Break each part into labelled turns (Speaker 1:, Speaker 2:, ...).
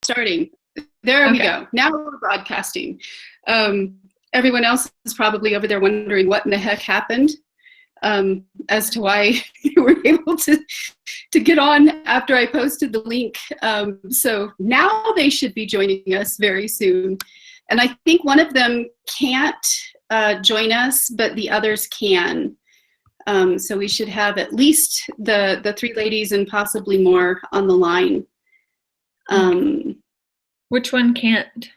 Speaker 1: starting. There we go. Now we're broadcasting. Everyone else is probably over there wondering what in the heck happened, as to why you were able to get on after I posted the link. So now they should be joining us very soon. And I think one of them can't join us, but the others can. So we should have at least the three ladies and possibly more on the line.
Speaker 2: Which one can't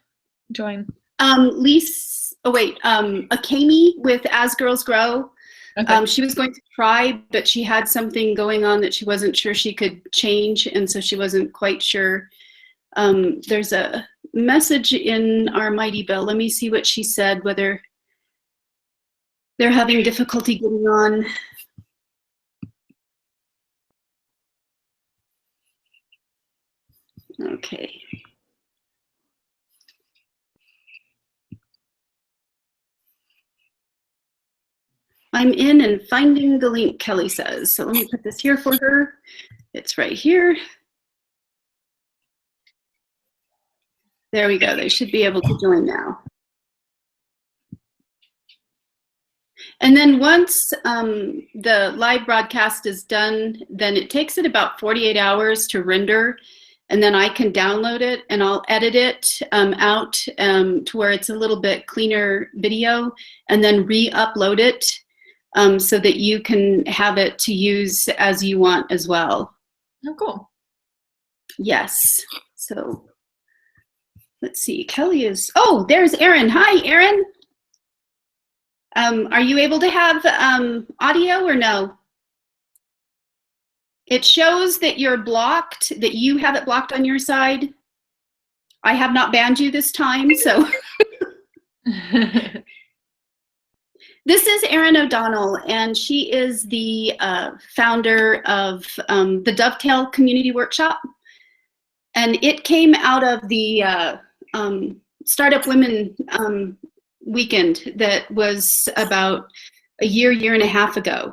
Speaker 2: join?
Speaker 1: Akemi with As Girls Grow.
Speaker 2: Okay.
Speaker 1: She was going to try, but she had something going on that she wasn't sure she could change, and so she wasn't quite sure. There's a message in our Mighty Bell. Let me see what she said, whether they're having difficulty getting on. Okay. I'm in and finding the link, Kelly says. So let me put this here for her. It's right here. There we go. They should be able to join now. And then once the live broadcast is done, then it takes it about 48 hours to render. And then I can download it and I'll edit it out to where it's a little bit cleaner video, and then re-upload it so that you can have it to use as you want as well.
Speaker 2: Oh, cool.
Speaker 1: Yes. So let's see. Kelly is, oh, there's Erin. Hi, Erin. Are you able to have audio or no? It shows that you're blocked, that you have it blocked on your side. I have not banned you this time, so. This is Erin O'Donnell, and she is the founder of the Dovetail Community Workshop. And it came out of the Startup Women weekend that was about a year and a half ago.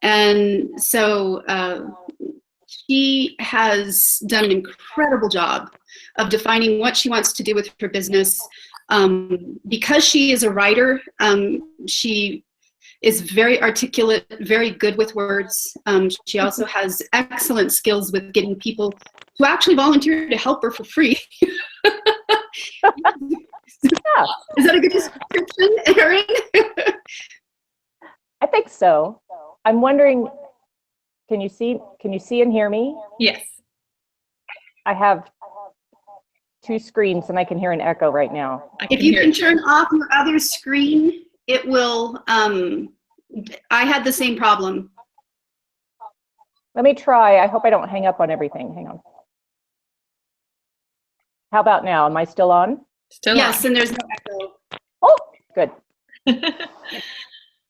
Speaker 1: And so she has done an incredible job of defining what she wants to do with her business. Because she is a writer, she is very articulate, very good with words. She also has excellent skills with getting people to actually volunteer to help her for free. Is that a good description, Erin?
Speaker 3: I think so. I'm wondering, can you see and hear me?
Speaker 2: Yes.
Speaker 3: I have two screens and I can hear an echo right now.
Speaker 1: If you can turn off your other screen, it will, I had the same problem.
Speaker 3: Let me try. I hope I don't hang up on everything. Hang on. How about now? Am I still on?
Speaker 2: Still
Speaker 1: yes,
Speaker 2: on.
Speaker 1: And there's no echo.
Speaker 3: Oh, good.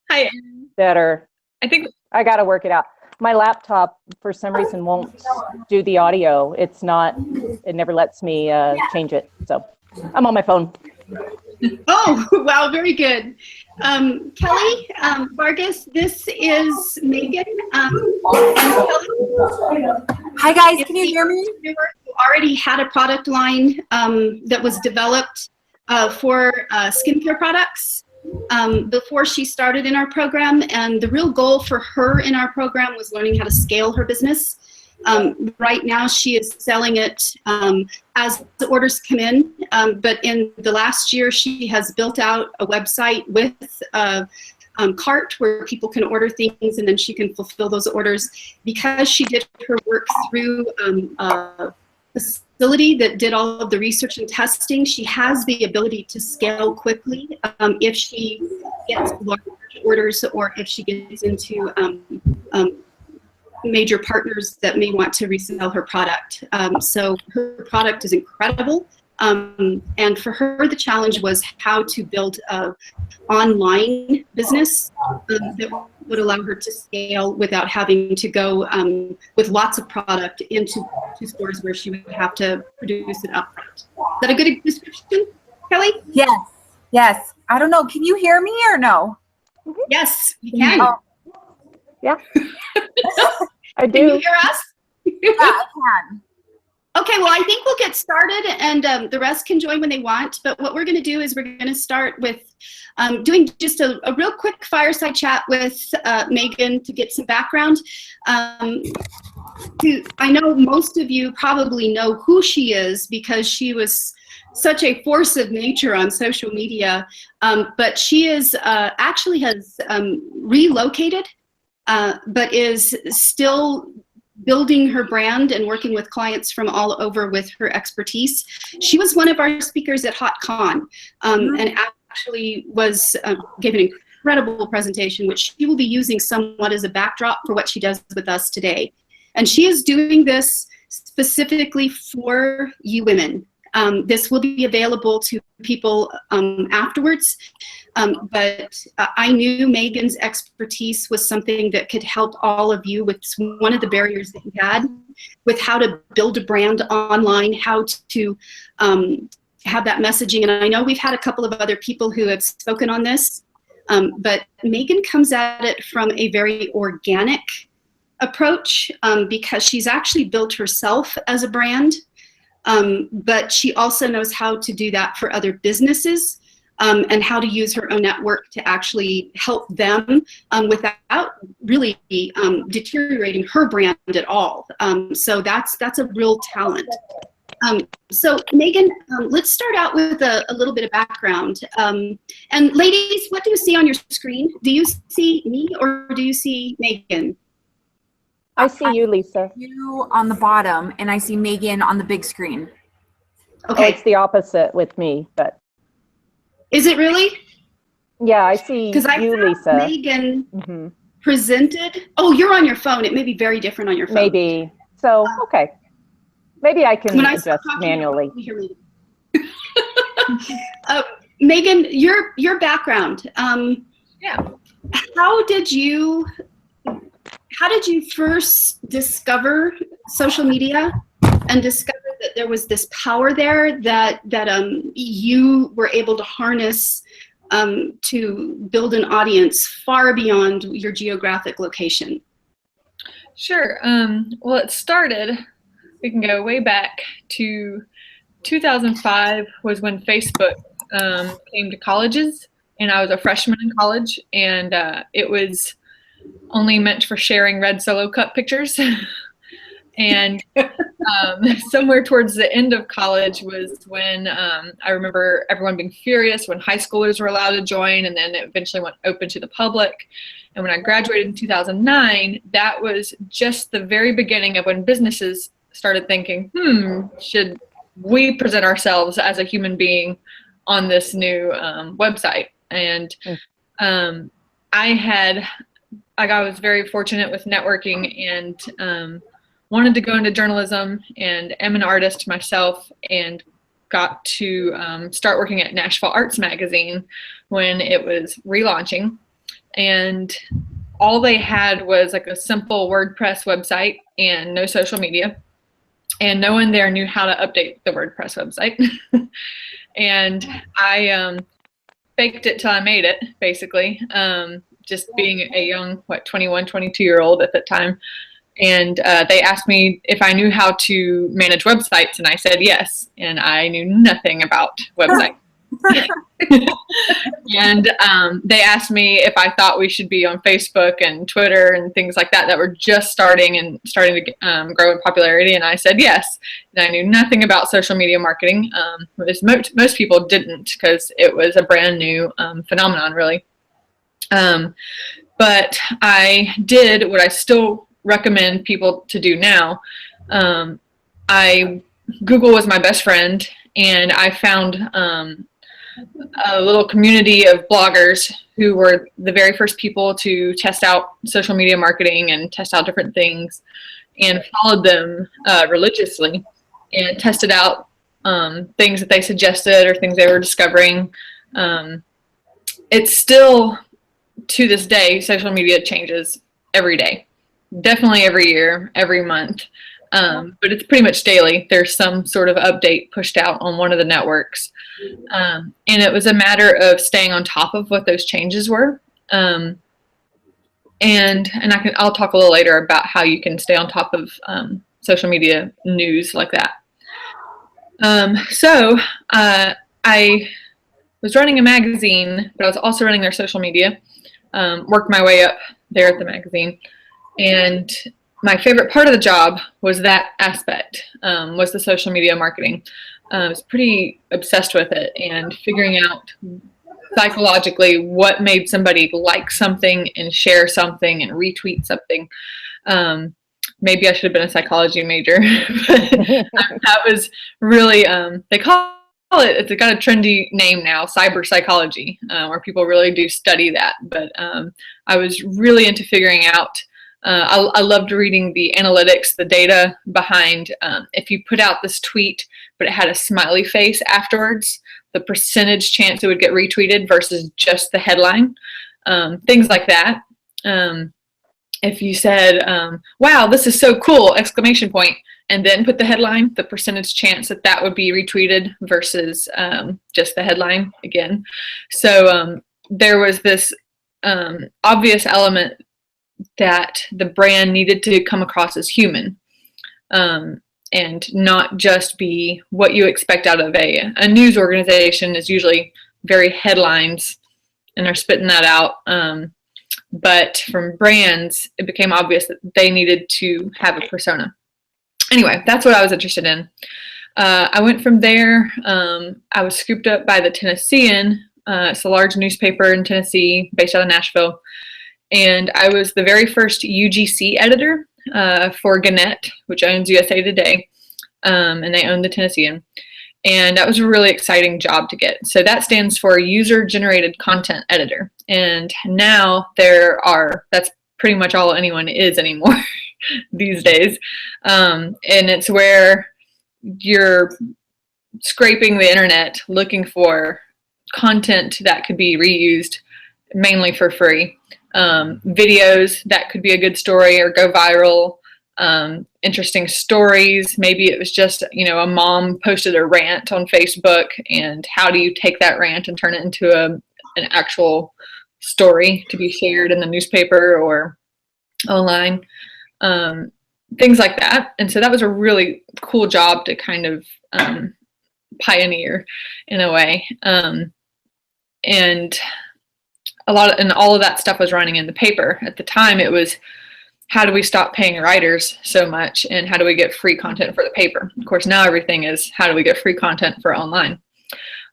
Speaker 2: Hi.
Speaker 3: Better.
Speaker 2: I think
Speaker 3: I got to work it out. My laptop, for some reason, won't do the audio. It's not, it never lets me change it. So I'm on my phone.
Speaker 1: Oh, wow, very good. Kelly Vargas, this is Meagan.
Speaker 4: Hi guys, can you hear me?
Speaker 1: You already had a product line that was developed for skincare products before she started in our program, and the real goal for her in our program was learning how to scale her business. Right now she is selling it as the orders come in, but in the last year she has built out a website with a cart where people can order things and then she can fulfill those orders. Because she did her work through a facility that did all of the research and testing, she has the ability to scale quickly if she gets large orders or if she gets into major partners that may want to resell her product. So her product is incredible. And for her, the challenge was how to build an online business that would allow her to scale without having to go with lots of product into stores where she would have to produce it upfront. Is that a good description, Kelly?
Speaker 4: Yes, yes. I don't know. Can you hear me or no?
Speaker 1: Yes, we can.
Speaker 4: Oh.
Speaker 3: Yeah, I do.
Speaker 1: Can you hear us?
Speaker 4: Yeah, I can.
Speaker 1: Okay, well, I think we'll get started, and the rest can join when they want. But what we're going to do is we're going to start with doing just a real quick fireside chat with Meagan to get some background. I know most of you probably know who she is because she was such a force of nature on social media, but she is actually has relocated, but is still building her brand and working with clients from all over with her expertise. She was one of our speakers at Haute and actually was gave an incredible presentation, which she will be using somewhat as a backdrop for what she does with us today. And she is doing this specifically for you women. This will be available to people afterwards, but I knew Meagan's expertise was something that could help all of you with one of the barriers that you had with how to build a brand online, how to have that messaging. And I know we've had a couple of other people who have spoken on this, but Meagan comes at it from a very organic approach because she's actually built herself as a brand. But she also knows how to do that for other businesses and how to use her own network to actually help them without really deteriorating her brand at all. So that's a real talent. So Meagan, let's start out with a little bit of background. And ladies, what do you see on your screen? Do you see me or do you see Meagan?
Speaker 3: I see you, Lisa.
Speaker 4: You on the bottom, and I see Meagan on the big screen.
Speaker 3: Okay. Oh, it's the opposite with me, but.
Speaker 1: Is it really?
Speaker 3: Yeah, I see you, Lisa.
Speaker 1: Meagan presented. Oh, you're on your phone. It may be very different on your phone.
Speaker 3: Maybe. So, okay. Maybe I can adjust manually.
Speaker 1: Meagan, your background.
Speaker 2: Yeah.
Speaker 1: How did you first discover social media and discover that there was this power there that you were able to harness to build an audience far beyond your geographic location?
Speaker 2: Sure. Well, it started, we can go way back to 2005 was when Facebook came to colleges, and I was a freshman in college, and it was only meant for sharing red Solo cup pictures. And somewhere towards the end of college was when I remember everyone being furious when high schoolers were allowed to join, and then it eventually went open to the public. And when I graduated in 2009, that was just the very beginning of when businesses started thinking, should we present ourselves as a human being on this new website? And I was very fortunate with networking and wanted to go into journalism, and am an artist myself, and got to start working at Nashville Arts Magazine when it was relaunching. And all they had was like a simple WordPress website and no social media. And no one there knew how to update the WordPress website. And I faked it till I made it, basically. Just being a young, 21, 22-year-old at that time. And they asked me if I knew how to manage websites, and I said yes. And I knew nothing about websites. And they asked me if I thought we should be on Facebook and Twitter and things like that were just starting to grow in popularity. And I said yes. And I knew nothing about social media marketing. Most people didn't, because it was a brand new phenomenon, really. But I did what I still recommend people to do now. Google was my best friend, and I found a little community of bloggers who were the very first people to test out social media marketing and test out different things, and followed them religiously and tested out things that they suggested or things they were discovering. It's still, to this day, social media changes every day. Definitely every year, every month. But it's pretty much daily. There's some sort of update pushed out on one of the networks. And it was a matter of staying on top of what those changes were. And I'll talk a little later about how you can stay on top of social media news like that. I was running a magazine, but I was also running their social media. Worked my way up there at the magazine, and my favorite part of the job was that aspect, was the social media marketing. I was pretty obsessed with it and figuring out psychologically what made somebody like something and share something and retweet something. Maybe I should have been a psychology major, but that was really, they call it, it's got a trendy name now, cyber psychology, where people really do study that. But I was really into figuring out, I loved reading the analytics, the data behind, if you put out this tweet, but it had a smiley face afterwards, the percentage chance it would get retweeted versus just the headline, things like that. If you said, wow, this is so cool, exclamation point, and then put the headline, the percentage chance that that would be retweeted versus just the headline again. So there was this obvious element that the brand needed to come across as human, and not just be what you expect out of a news organization is usually very headlines and are spitting that out. But from brands, it became obvious that they needed to have a persona. Anyway, that's what I was interested in. I went from there. I was scooped up by the Tennessean. It's a large newspaper in Tennessee based out of Nashville. And I was the very first UGC editor for Gannett, which owns USA Today. And they own the Tennessean. And that was a really exciting job to get. So that stands for User Generated Content Editor. And now that's pretty much all anyone is anymore these days. And it's where you're scraping the internet looking for content that could be reused, mainly for free. Videos that could be a good story or go viral. Interesting stories. Maybe it was just, a mom posted a rant on Facebook, and how do you take that rant and turn it into an actual story to be shared in the newspaper or online, things like that. And so that was a really cool job to kind of pioneer in a way. And all of that stuff was running in the paper. At the time, it was, how do we stop paying writers so much, and how do we get free content for the paper? Of course, now everything is, how do we get free content for online?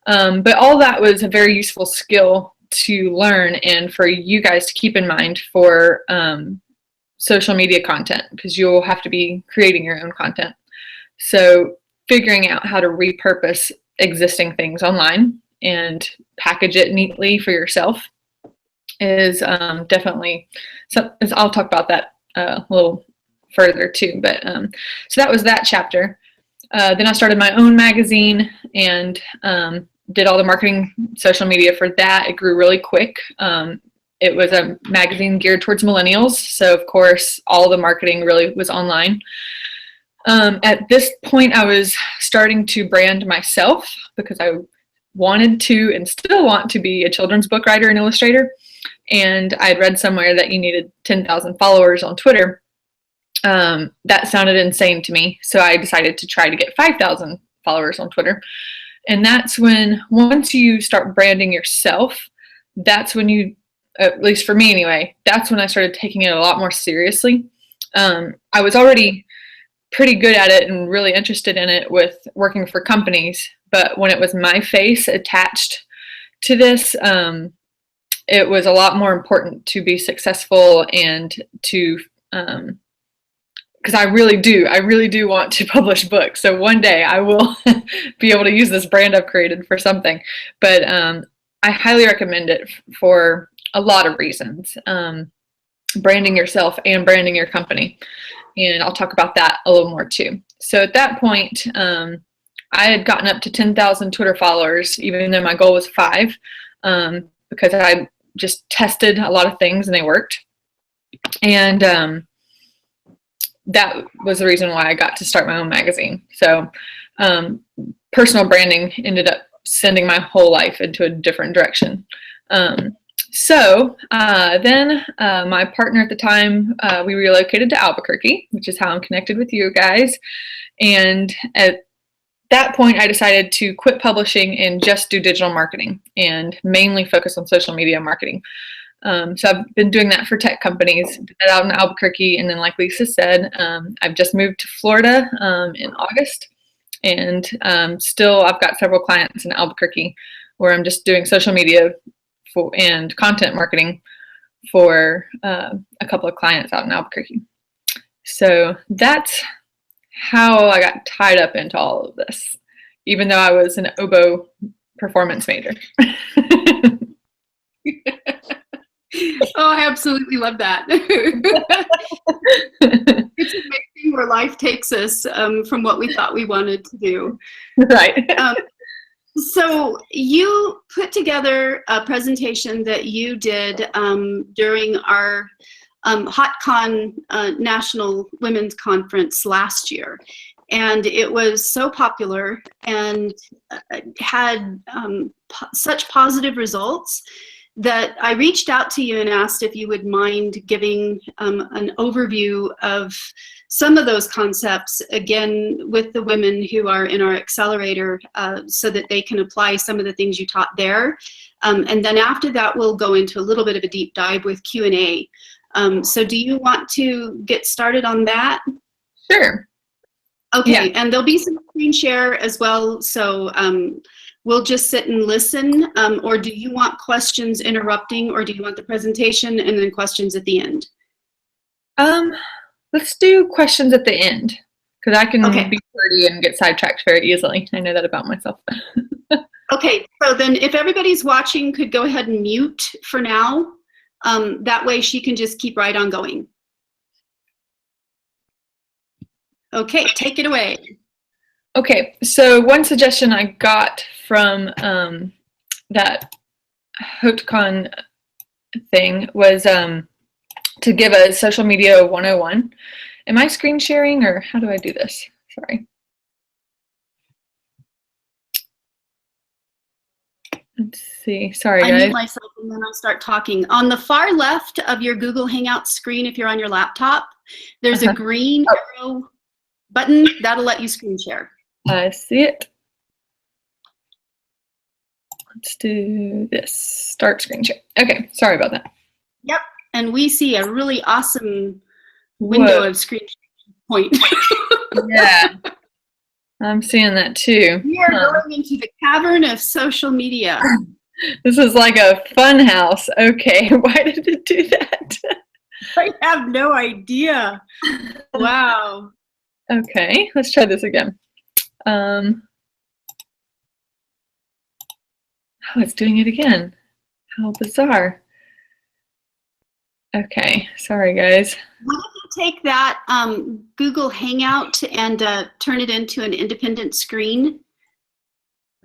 Speaker 2: But all that was a very useful skill to learn and for you guys to keep in mind for social media content, because you'll have to be creating your own content. So figuring out how to repurpose existing things online and package it neatly for yourself is definitely something. I'll talk about that a little further too. But so that was that chapter. Then I started my own magazine and did all the marketing, social media for that. It grew really quick. It was a magazine geared towards millennials. So of course, all the marketing really was online. At this point, I was starting to brand myself because I wanted to and still want to be a children's book writer and illustrator. And I'd read somewhere that you needed 10,000 followers on Twitter. That sounded insane to me. So I decided to try to get 5,000 followers on Twitter. And that's when, once you start branding yourself, that's when you, at least for me anyway, that's when I started taking it a lot more seriously. I was already pretty good at it and really interested in it with working for companies. But when it was my face attached to this, it was a lot more important to be successful and to, because I really do want to publish books. So one day I will be able to use this brand I've created for something. But I highly recommend it for a lot of reasons, branding yourself and branding your company. And I'll talk about that a little more too. So at that point, I had gotten up to 10,000 Twitter followers, even though my goal was 5, because I just tested a lot of things and they worked. And that was the reason why I got to start my own magazine. So personal branding ended up sending my whole life into a different direction. So then my partner at the time, we relocated to Albuquerque, which is how I'm connected with you guys. And at that point, I decided to quit publishing and just do digital marketing and mainly focus on social media marketing. So I've been doing that for tech companies, did that out in Albuquerque, and then like Lisa said, I've just moved to Florida in August, and still I've got several clients in Albuquerque where I'm just doing social media and content marketing for a couple of clients out in Albuquerque. So that's how I got tied up into all of this, even though I was an oboe performance major.
Speaker 1: Oh, I absolutely love that. It's amazing where life takes us from what we thought we wanted to do.
Speaker 2: Right.
Speaker 1: So you put together a presentation that you did during our HotCon National Women's Conference last year. And it was so popular and had such positive results that I reached out to you and asked if you would mind giving an overview of some of those concepts, again, with the women who are in our accelerator so that they can apply some of the things you taught there. And then after that, we'll go into a little bit of a deep dive with Q&A. So do you want to get started on that?
Speaker 2: Sure.
Speaker 1: Okay,
Speaker 2: Yeah.
Speaker 1: and there'll be some screen share as well, so we'll just sit and listen, or do you want questions interrupting, or do you want the presentation and then questions at the end?
Speaker 2: Let's do questions at the end, because I can
Speaker 1: Okay.
Speaker 2: be wordy and get sidetracked very easily. I know that about myself.
Speaker 1: Okay, so then if everybody's watching, could go ahead and mute for now. That way she can just keep right on going. Okay, take it away.
Speaker 2: Okay, so one suggestion I got from that HauteCon thing was to give a social media 101. Am I screen sharing, or how do I do this? Sorry. Let's see. Sorry,
Speaker 1: I
Speaker 2: guys.
Speaker 1: mute myself and then I'll start talking. On the far left of your Google Hangout screen, if you're on your laptop, there's a green arrow button that'll let you screen share.
Speaker 2: I see it. Let's do this. Start screen share. Okay, sorry about that.
Speaker 1: Yep, and we see a really awesome window of screen share point.
Speaker 2: Yeah, I'm seeing that too.
Speaker 1: We are going into the cavern of social media.
Speaker 2: This is like a fun house. Okay, why did it do that?
Speaker 1: I have no idea. Wow.
Speaker 2: Okay, let's try this again. Oh, it's doing it again. How bizarre. Okay, sorry guys.
Speaker 1: What if you take that Google Hangout and turn it into an independent screen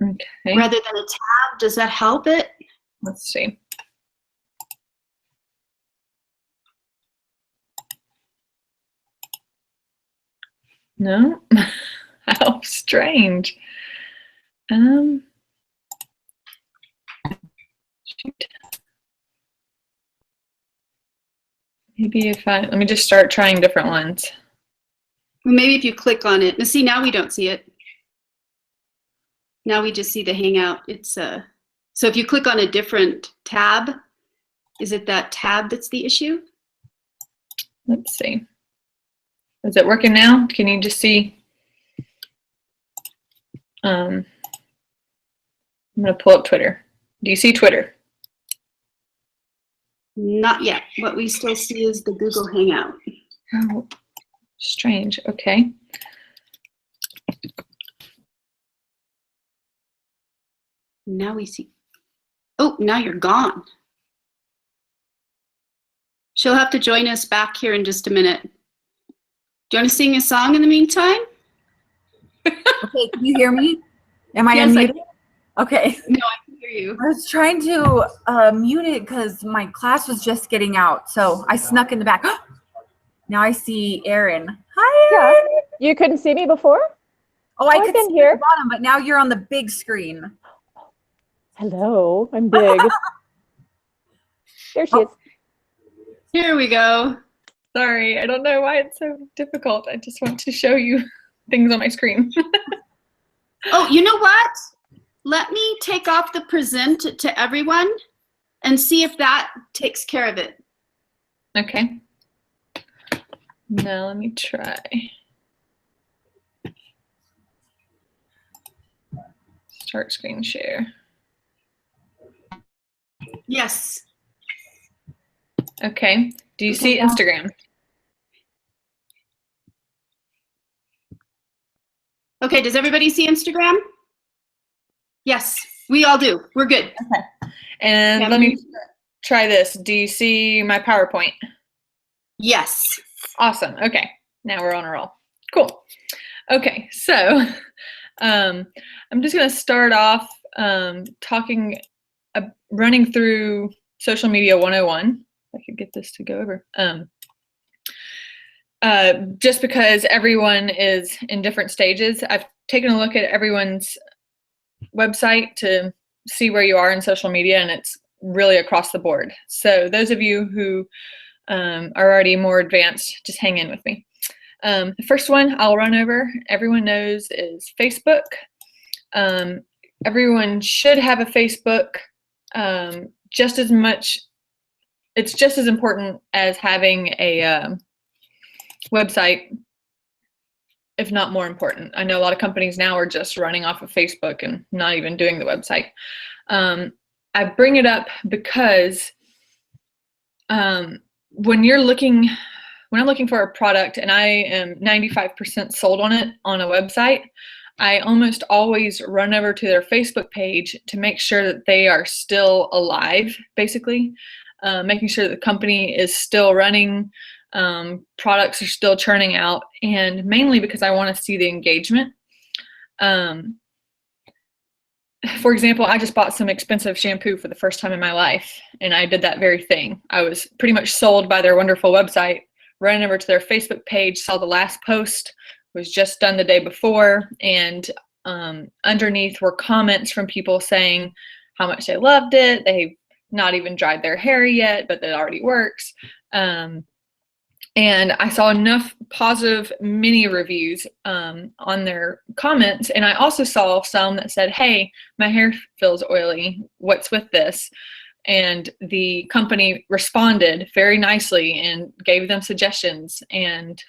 Speaker 2: Okay,
Speaker 1: rather than a tab? Does that help it?
Speaker 2: let's see. No? How strange. Shoot. Maybe if let me just start trying different ones.
Speaker 1: Well, maybe if you click on it. Now, see, now we don't see it. Now we just see the Hangout. It's so if you click on a different tab, is it that tab that's the issue?
Speaker 2: Let's see. Is it working now? Can you just see? I'm going to pull up Twitter. Do you see Twitter?
Speaker 1: Not yet. What we still see is the Google Hangout.
Speaker 2: Oh, strange. Okay.
Speaker 1: Now we see. Oh, now you're gone. She'll have to join us back here in just a minute. Do you want to sing a song in the meantime?
Speaker 4: Okay, can you hear me? Am I
Speaker 1: Yes,
Speaker 4: unmuted? Okay.
Speaker 1: No, I can hear you.
Speaker 4: I was trying to mute it because my class was just getting out, so I snuck in the back. Now I see Erin. Hi,
Speaker 3: Yeah.
Speaker 4: Erin.
Speaker 3: You couldn't see me before?
Speaker 4: Oh, I
Speaker 3: I've
Speaker 4: could
Speaker 3: been
Speaker 4: see
Speaker 3: here.
Speaker 4: the bottom, but now you're on the big screen.
Speaker 3: Hello, I'm big. There she is.
Speaker 1: Here we go.
Speaker 2: Sorry, I don't know why it's so difficult. I just want to show you things on my screen.
Speaker 1: Oh, you know what? Let me take off the present to everyone and see if that takes care of it.
Speaker 2: Okay. Now let me try. Start screen share.
Speaker 1: Yes.
Speaker 2: Okay. Do you see Instagram?
Speaker 1: Okay, does everybody see Instagram? Yes, we all do. We're good.
Speaker 2: And
Speaker 1: Yeah,
Speaker 2: let me try this. Do you see my PowerPoint?
Speaker 1: Yes.
Speaker 2: Awesome. Okay. Now we're on a roll. Cool. Okay. So I'm just going to start off running through Social Media 101. If I could get this to go over. Just because everyone is in different stages, I've taken a look at everyone's website to see where you are in social media, and it's really across the board. So those of you who are already more advanced, just hang in with me. The first one I'll run over, everyone knows, is Facebook. Everyone should have a Facebook. Just as much, it's just as important as having a website, if not more important. I know a lot of companies now are just running off of Facebook and not even doing the website. I bring it up because when I'm looking for a product and I am 95% sold on it on a website, I almost always run over to their Facebook page to make sure that they are still alive, basically, making sure that the company is still running, products are still churning out, and mainly because I want to see the engagement. For example, I just bought some expensive shampoo for the first time in my life, and I did that very thing. I was pretty much sold by their wonderful website, ran over to their Facebook page, saw the last post, was just done the day before, and underneath were comments from people saying how much they loved it. They've not even dried their hair yet, but it already works. And I saw enough positive mini reviews on their comments. And I also saw some that said, hey, my hair feels oily. What's with this? And the company responded very nicely and gave them suggestions. And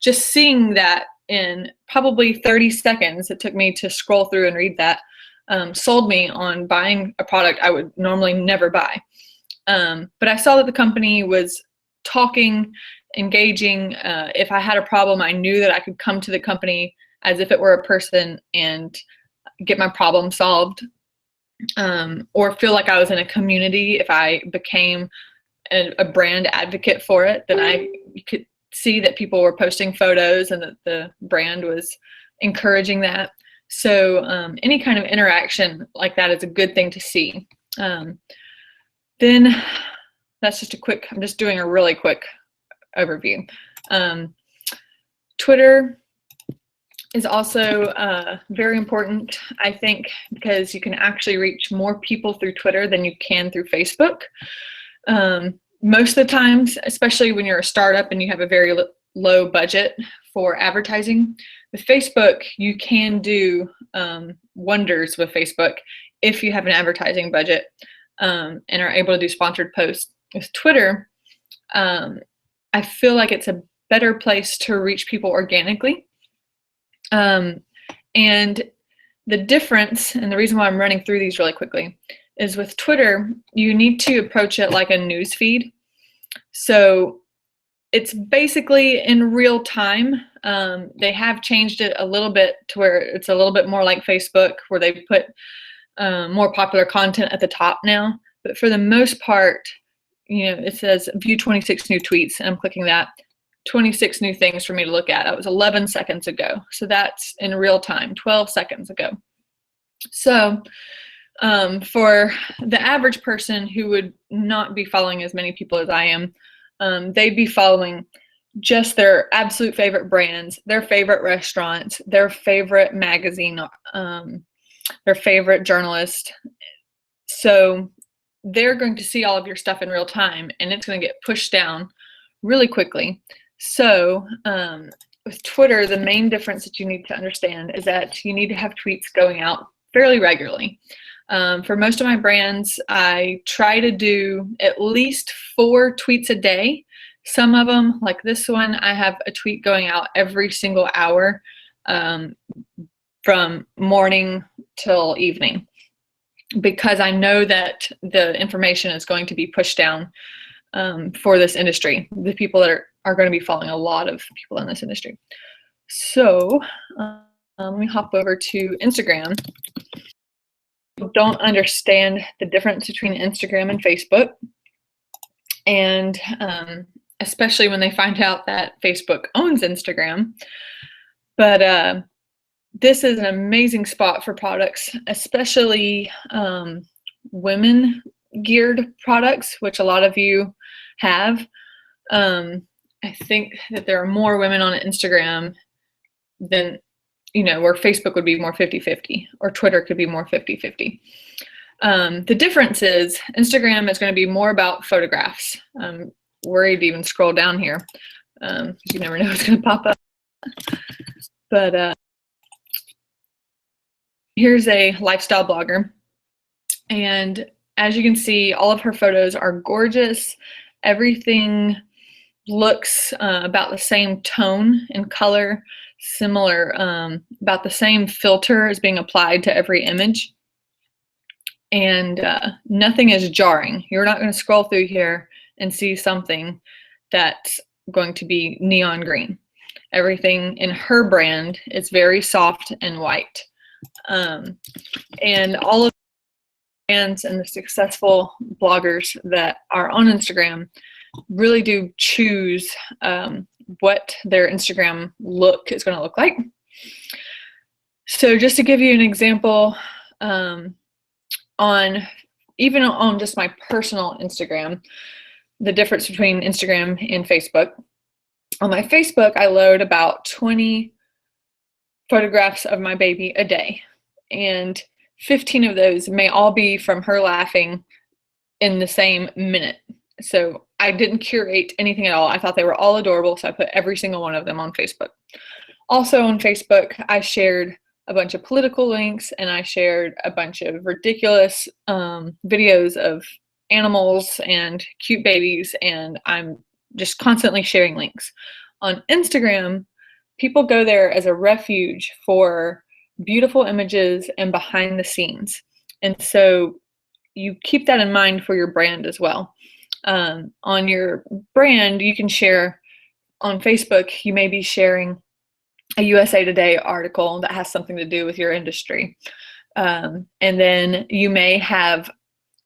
Speaker 2: just seeing that in probably 30 seconds, it took me to scroll through and read that, sold me on buying a product I would normally never buy. But I saw that the company was talking, engaging. If I had a problem, I knew that I could come to the company as if it were a person and get my problem solved, or feel like I was in a community. If I became a brand advocate for it, then I could see that people were posting photos and that the brand was encouraging that. So any kind of interaction like that is a good thing to see. Then that's just I'm just doing a really quick overview. Twitter is also very important, I think, because you can actually reach more people through Twitter than you can through Facebook. Most of the times, especially when you're a startup and you have a very low budget for advertising, with Facebook, you can do wonders with Facebook if you have an advertising budget and are able to do sponsored posts. With Twitter, I feel like it's a better place to reach people organically. And the difference, and the reason why I'm running through these really quickly, is with Twitter, you need to approach it like a news feed. So it's basically in real time. They have changed it a little bit to where it's a little bit more like Facebook, where they put more popular content at the top now. But for the most part, it says view 26 new tweets, and I'm clicking that. 26 new things for me to look at. That was 11 seconds ago. So that's in real time, 12 seconds ago. So for the average person who would not be following as many people as I am, they'd be following just their absolute favorite brands, their favorite restaurants, their favorite magazine, their favorite journalist. So they're going to see all of your stuff in real time, and it's going to get pushed down really quickly. So with Twitter, the main difference that you need to understand is that you need to have tweets going out fairly regularly. For most of my brands, I try to do at least 4 tweets a day. Some of them, like this one, I have a tweet going out every single hour, from morning till evening, because I know that the information is going to be pushed down for this industry, the people that are going to be following a lot of people in this industry. So let me hop over to Instagram. Don't understand the difference between Instagram and Facebook, and especially when they find out that Facebook owns Instagram. But this is an amazing spot for products, especially women geared products, which a lot of you have. I think that there are more women on Instagram than, where Facebook would be more 50-50, or Twitter could be more 50-50. The difference is Instagram is going to be more about photographs. I'm worried to even scroll down here, because you never know what's going to pop up. But here's a lifestyle blogger, and as you can see, all of her photos are gorgeous. Everything looks about the same tone and color, similar, about the same filter is being applied to every image, and nothing is jarring. You're not going to scroll through here and see something that's going to be neon green. Everything in her brand is very soft and white. And all of the brands and the successful bloggers that are on Instagram really do choose what their Instagram look is going to look like. So just to give you an example, even on just my personal Instagram, the difference between Instagram and Facebook. On my Facebook, I load about 20 photographs of my baby a day, and 15 of those may all be from her laughing in the same minute. So I didn't curate anything at all. I thought they were all adorable, so I put every single one of them on Facebook. Also on Facebook, I shared a bunch of political links, and I shared a bunch of ridiculous videos of animals and cute babies, and I'm just constantly sharing links. On Instagram, people go there as a refuge for beautiful images and behind the scenes. And so you keep that in mind for your brand as well. On your brand, you can share on Facebook, you may be sharing a USA Today article that has something to do with your industry. And then you may have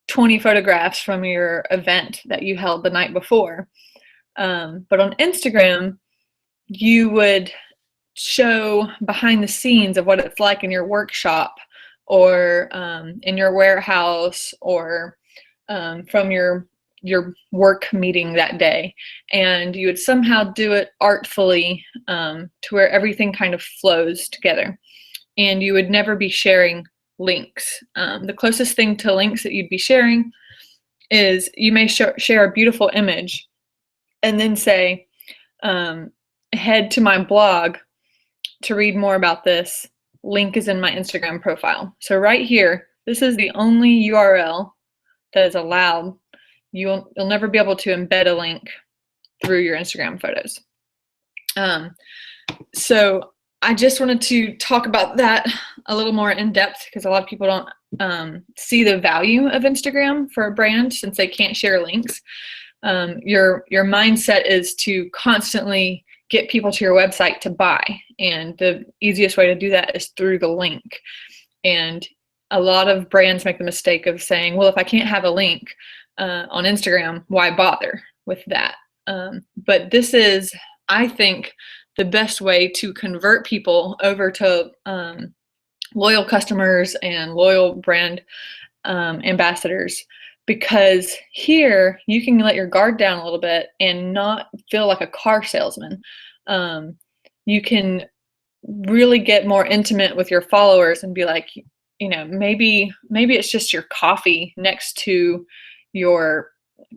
Speaker 2: 20 photographs from your event that you held the night before. But on Instagram, you would show behind the scenes of what it's like in your workshop, or in your warehouse, or from your work meeting that day. And you would somehow do it artfully to where everything kind of flows together. And you would never be sharing links. The closest thing to links that you'd be sharing is you may share a beautiful image and then say, head to my blog to read more about this. Link is in my Instagram profile. So right here, this is the only URL that is allowed. You'll never be able to embed a link through your Instagram photos. So I just wanted to talk about that a little more in depth, because a lot of people don't see the value of Instagram for a brand since they can't share links. Your mindset is to constantly get people to your website to buy, and the easiest way to do that is through the link. And a lot of brands make the mistake of saying, well, if I can't have a link on Instagram, why bother with that? But this is, I think, the best way to convert people over to loyal customers and loyal brand ambassadors, because here you can let your guard down a little bit and not feel like a car salesman. You can really get more intimate with your followers and be like, maybe it's just your coffee next to your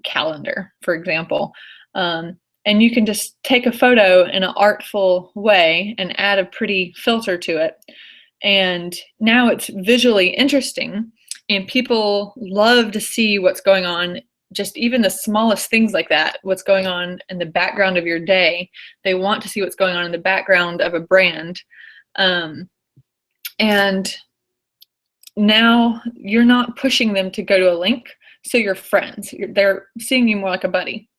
Speaker 2: calendar, for example. And you can just take a photo in an artful way and add a pretty filter to it. And now it's visually interesting, and people love to see what's going on, just even the smallest things like that, what's going on in the background of your day. They want to see what's going on in the background of a brand. And now you're not pushing them to go to a link, so you're friends. They're seeing you more like a buddy.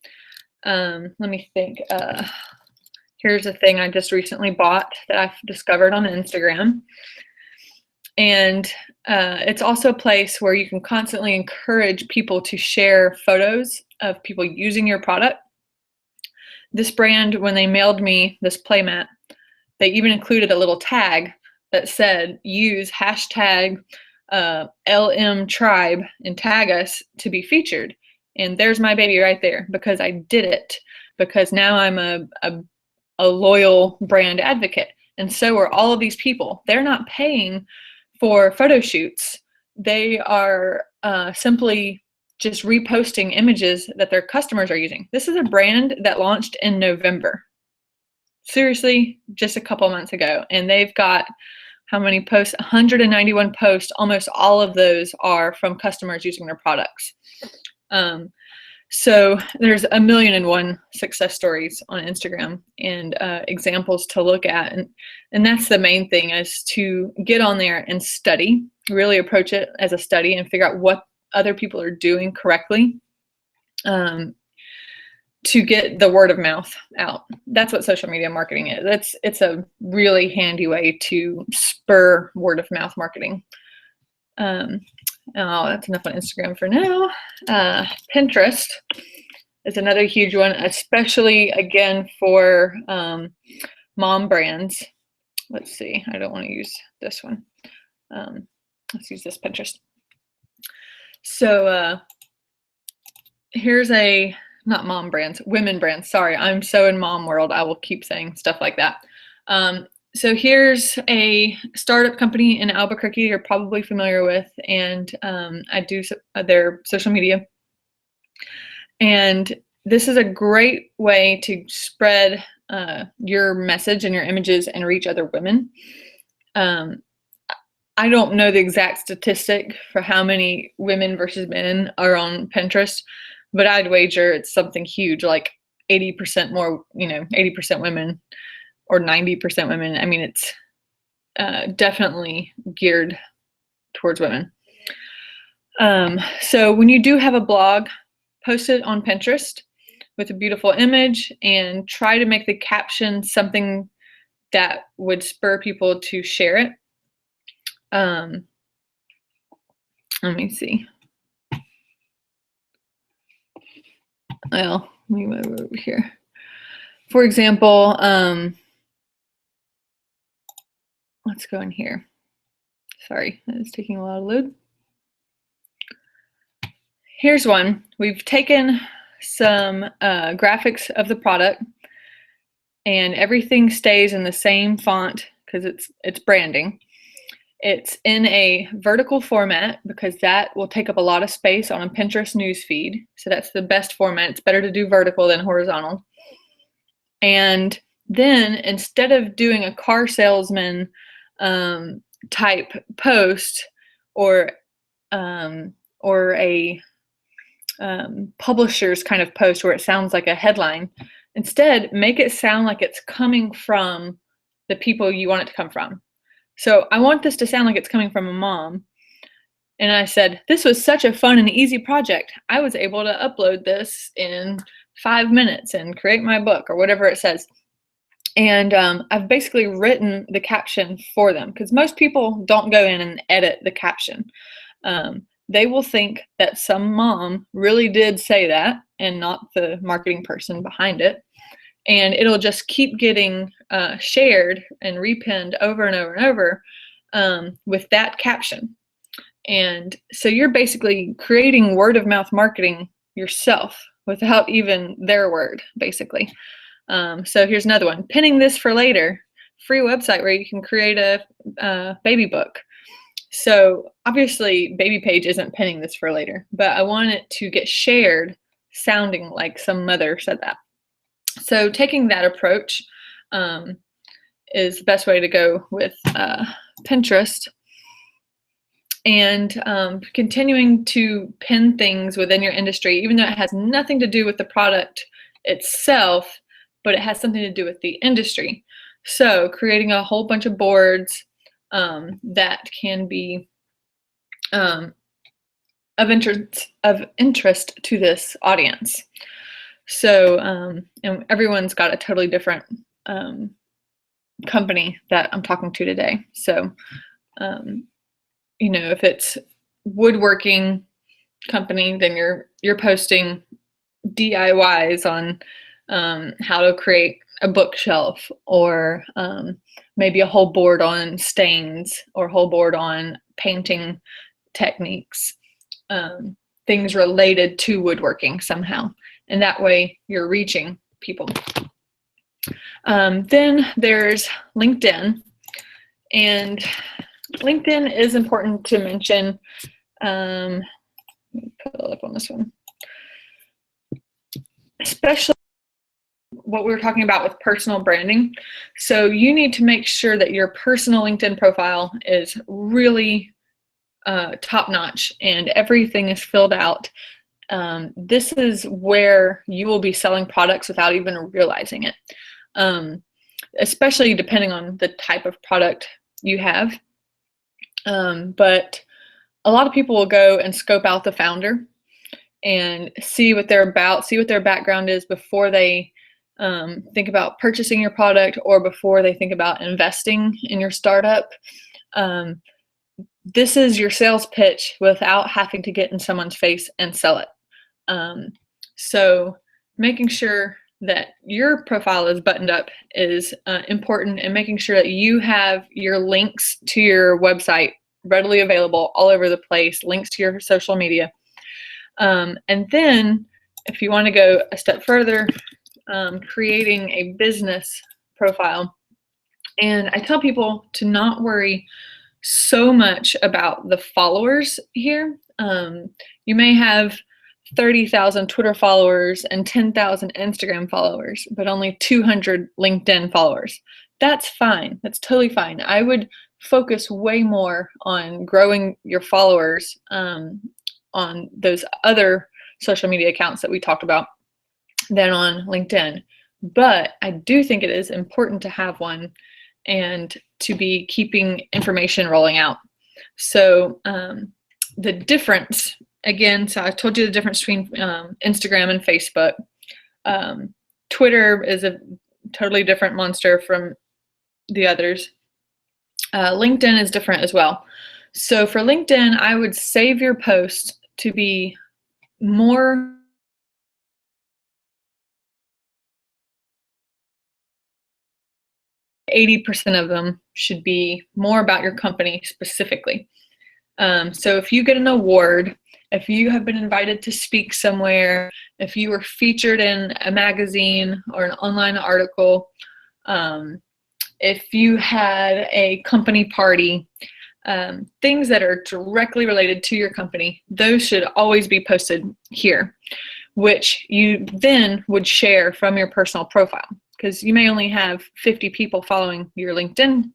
Speaker 2: Let me think. Here's a thing I just recently bought that I've discovered on Instagram. And it's also a place where you can constantly encourage people to share photos of people using your product. This brand, when they mailed me this playmat, they even included a little tag that said, use hashtag LMTribe and tag us to be featured. And there's my baby right there, because I did it, because now I'm a loyal brand advocate. And so are all of these people. They're not paying for photo shoots. They are simply just reposting images that their customers are using. This is a brand that launched in November. Seriously, just a couple months ago. And they've got how many posts? 191 posts. Almost all of those are from customers using their products. So there's 1,000,001 success stories on Instagram and examples to look at. And that's the main thing, is to get on there and study, really approach it as a study and figure out what other people are doing correctly to get the word of mouth out. That's what social media marketing is. It's a really handy way to spur word of mouth marketing. Oh, that's enough on Instagram for now. Pinterest is another huge one, especially again for mom brands. Let's see, I don't want to use this one. Let's use this Pinterest. So here's not mom brands, women brands. Sorry, I'm so in mom world, I will keep saying stuff like that. So here's a startup company in Albuquerque you're probably familiar with, and I do their social media. And this is a great way to spread your message and your images and reach other women. I don't know the exact statistic for how many women versus men are on Pinterest, but I'd wager it's something huge, like 80% more, 80% women or 90% women. I mean, it's definitely geared towards women. So when you do have a blog, post it on Pinterest with a beautiful image and try to make the caption something that would spur people to share it. Let me see. Well, let me move over here. For example, let's go in here. Sorry, it's taking a lot of load. Here's one. We've taken some graphics of the product, and everything stays in the same font because it's branding. It's in a vertical format because that will take up a lot of space on a Pinterest newsfeed. So that's the best format. It's better to do vertical than horizontal. And then instead of doing a car salesman type post or a publisher's kind of post where it sounds like a headline, instead make it sound like it's coming from the people you want it to come from. So I want this to sound like it's coming from a mom. And I said, this was such a fun and easy project. I was able to upload this in 5 minutes and create my book or whatever it says. And I've basically written the caption for them because most people don't go in and edit the caption. They will think that some mom really did say that and not the marketing person behind it. And it'll just keep getting shared and repinned over and over and over with that caption. And so you're basically creating word of mouth marketing yourself without even their word, basically. So here's another one. Pinning this for later, free website where you can create a baby book. So obviously Baby Page isn't pinning this for later, but I want it to get shared sounding like some mother said that. So taking that approach is the best way to go with Pinterest. And continuing to pin things within your industry, even though it has nothing to do with the product itself, but it has something to do with the industry. So creating a whole bunch of boards that can be of interest to this audience. So and everyone's got a totally different company that I'm talking to today. So you know, if it's woodworking company, then you're posting DIYs on how to create a bookshelf, or maybe a whole board on stains, or a whole board on painting techniques, things related to woodworking somehow. And that way you're reaching people. Then there's LinkedIn. And LinkedIn is important to mention. Let me put it up on this one. Especially what we were talking about with personal branding. So you need to make sure that your personal LinkedIn profile is really top-notch and everything is filled out. This is where you will be selling products without even realizing it, especially depending on the type of product you have. But a lot of people will go and scope out the founder and see what they're about, see what their background is before they think about purchasing your product, or before they think about investing in your startup. This is your sales pitch without having to get in someone's face and sell it. So making sure that your profile is buttoned up is important, and making sure that you have your links to your website readily available all over the place, links to your social media. And then if you want to go a step further, creating a business profile. And I tell people to not worry so much about the followers here. You may have 30,000 Twitter followers and 10,000 Instagram followers, but only 200 LinkedIn followers. That's fine. That's totally fine. I would focus way more on growing your followers on those other social media accounts that we talked about than on LinkedIn. But I do think it is important to have one and to be keeping information rolling out. So the difference, again, so I told you the difference between Instagram and Facebook. Twitter is a totally different monster from the others. LinkedIn is different as well. So for LinkedIn, I would save your post to be more %80 of them should be more about your company specifically. So if you get an award, if you have been invited to speak somewhere, if you were featured in a magazine or an online article, if you had a company party, things that are directly related to your company, those should always be posted here, which you then would share from your personal profile, because you may only have 50 people following your LinkedIn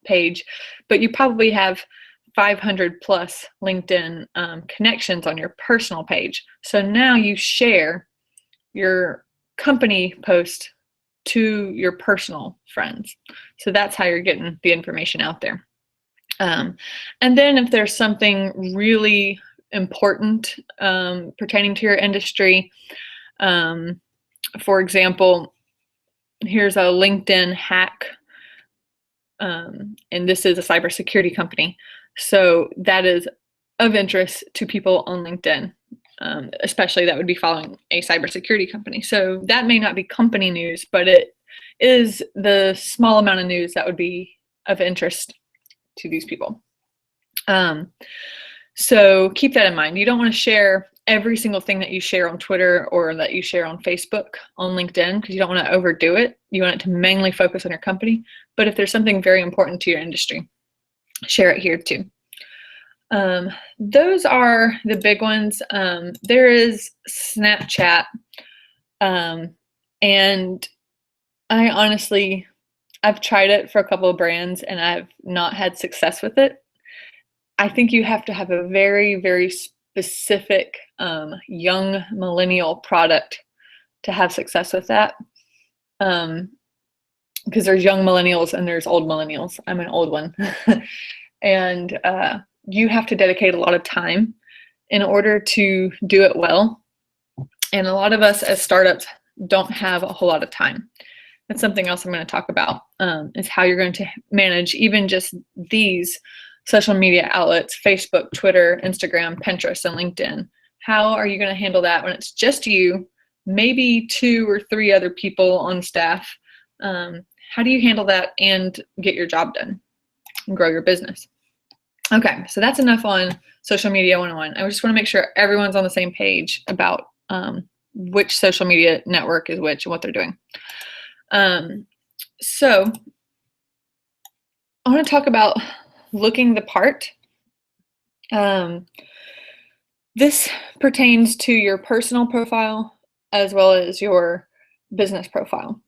Speaker 2: page, but you probably have 500 plus LinkedIn connections on your personal page. So now you share your company post to your personal friends. So that's how you're getting the information out there. And then if there's something really important pertaining to your industry, for example, here's a LinkedIn hack, and this is a cybersecurity company. So that is of interest to people on LinkedIn, especially that would be following a cybersecurity company. So that may not be company news, but it is the small amount of news that would be of interest to these people. So keep that in mind. You don't want to share every single thing that you share on Twitter or that you share on Facebook on LinkedIn, because you don't want to overdo it. You want it to mainly focus on your company. But if there's something very important to your industry, share it here too. Those are the big ones. There is Snapchat. And I've tried it for a couple of brands and I've not had success with it. I think you have to have a very, very specific young millennial product to have success with that. Because there's young millennials and there's old millennials. I'm an old one. And you have to dedicate a lot of time in order to do it well. And a lot of us as startups don't have a whole lot of time. That's something else I'm going to talk about, is how you're going to manage even just these social media outlets: Facebook, Twitter, Instagram, Pinterest, and LinkedIn. How are you going to handle that when it's just you, maybe 2 or 3 other people on staff? How do you handle that and get your job done and grow your business? Okay, so that's enough on social media 101. I just want to make sure everyone's on the same page about which social media network is which and what they're doing. So I want to talk about looking the part. This pertains to your personal profile as well as your business profile.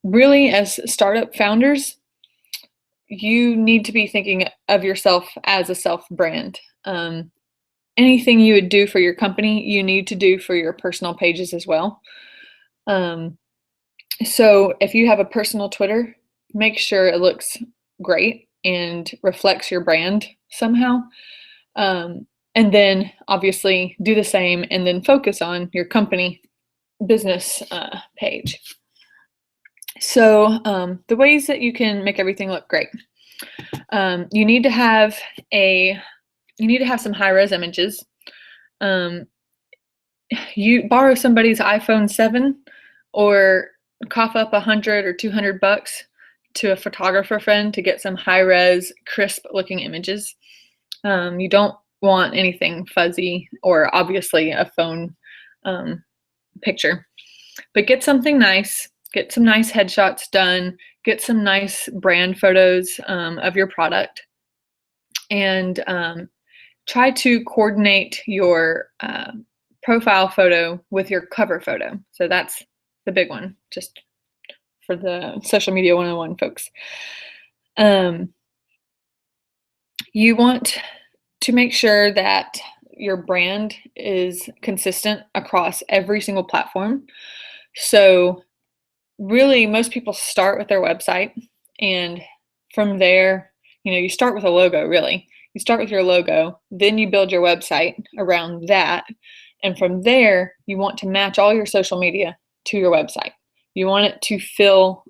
Speaker 2: Really, as startup founders, you need to be thinking of yourself as a self brand. Anything you would do for your company, you need to do for your personal pages as well. So if you have a personal Twitter, make sure it looks great and reflects your brand somehow. And then obviously do the same and then focus on your company business page. So the ways that you can make everything look great. You need to have some high-res images. You borrow somebody's iPhone 7 or cough up $100 or $200 to a photographer friend to get some high-res, crisp-looking images. You don't want anything fuzzy or obviously a phone picture, but get something nice. Get some nice headshots done. Get some nice brand photos of your product, and try to coordinate your profile photo with your cover photo. So that's the big one, just for the social media 101 folks. You want to make sure that your brand is consistent across every single platform. So really, most people start with their website, and from there, you start with a logo, really. You start with your logo, then you build your website around that, and from there, you want to match all your social media to your website. You want it to feel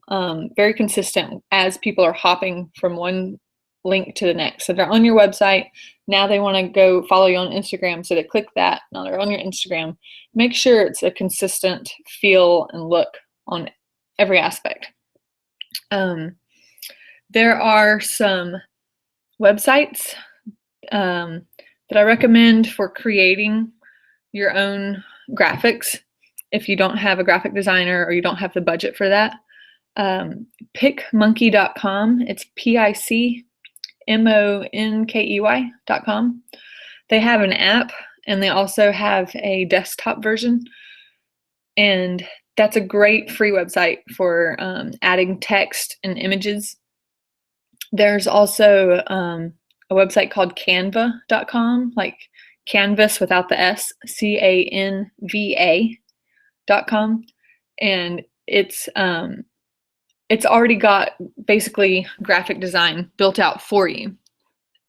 Speaker 2: very consistent as people are hopping from one link to the next. So they're on your website, now they want to go follow you on Instagram, so they click that, now they're on your Instagram. Make sure it's a consistent feel and look on every aspect. There are some websites that I recommend for creating your own graphics if you don't have a graphic designer or you don't have the budget for that. Picmonkey.com. It's PICMONKEY.com. They have an app and they also have a desktop version, and that's a great free website for adding text and images. There's also a website called canva.com, like canvas without the S, CANVA.com. And it's already got basically graphic design built out for you.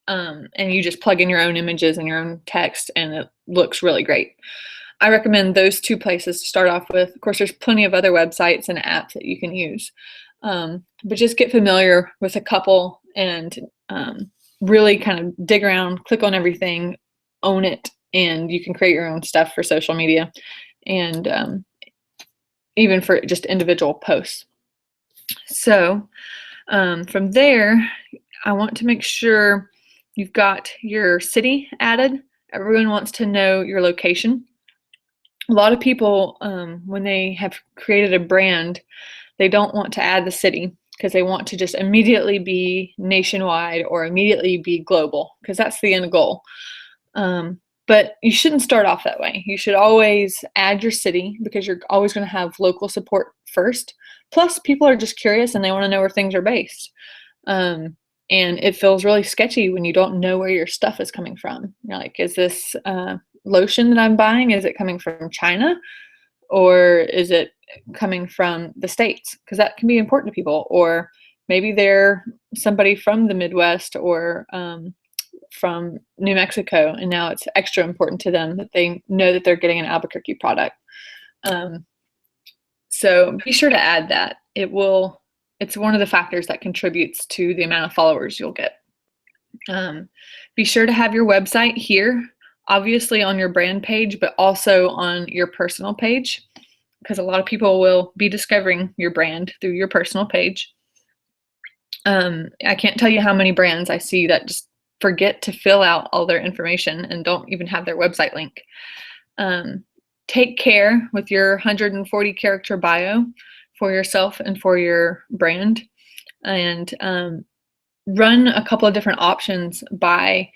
Speaker 2: And you just plug in your own images and your own text, and it looks really great. I recommend those 2 places to start off with. Of course, there's plenty of other websites and apps that you can use. But just get familiar with a couple and really kind of dig around, click on everything, own it, and you can create your own stuff for social media and even for just individual posts. So from there, I want to make sure you've got your city added. Everyone wants to know your location. A lot of people, when they have created a brand, they don't want to add the city because they want to just immediately be nationwide or immediately be global, because that's the end goal. But you shouldn't start off that way. You should always add your city because you're always going to have local support first. Plus, people are just curious and they want to know where things are based. And it feels really sketchy when you don't know where your stuff is coming from. You're like, is this lotion that I'm buying, is it coming from China? Or is it coming from the States? Because that can be important to people. Or maybe they're somebody from the Midwest or from New Mexico, and now it's extra important to them that they know that they're getting an Albuquerque product. So be sure to add that. It's one of the factors that contributes to the amount of followers you'll get. Be sure to have your website here, obviously on your brand page, but also on your personal page, because a lot of people will be discovering your brand through your personal page. I can't tell you how many brands I see that just forget to fill out all their information and don't even have their website link. Take care with your 140 character bio for yourself and for your brand, and run a couple of different options by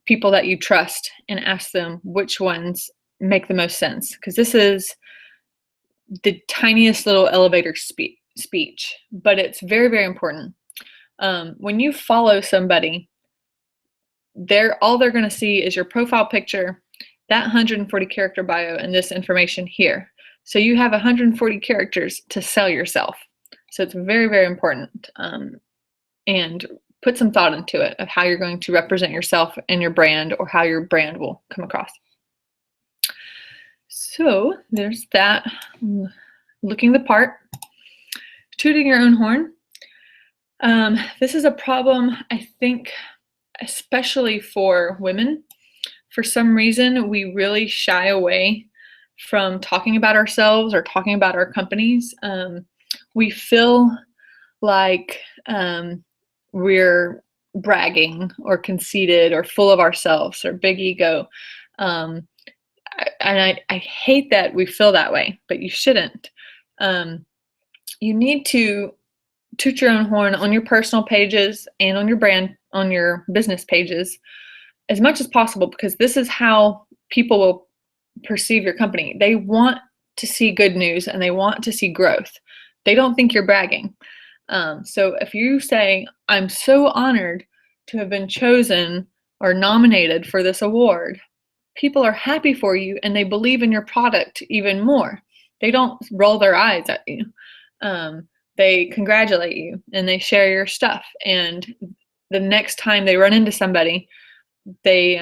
Speaker 2: people that you trust and ask them which ones make the most sense, because this is the tiniest little elevator speech, but it's very, very important. When you follow somebody, all they're going to see is your profile picture, that 140 character bio, and this information here. So you have 140 characters to sell yourself. So it's very, very important. And put some thought into it of how you're going to represent yourself and your brand, or how your brand will come across. So there's that. Looking the part. Tooting your own horn. This is a problem, I think, especially for women. For some reason, we really shy away from talking about ourselves or talking about our companies. We feel like we're bragging or conceited or full of ourselves or big ego. And I hate that we feel that way, but you shouldn't. You need to toot your own horn on your personal pages and on your brand, on your business pages, as much as possible, because this is how people will perceive your company. They want to see good news and they want to see growth. They don't think you're bragging. So if you say, I'm so honored to have been chosen or nominated for this award, people are happy for you and they believe in your product even more. They don't roll their eyes at you. They congratulate you and they share your stuff. And the next time they run into somebody, they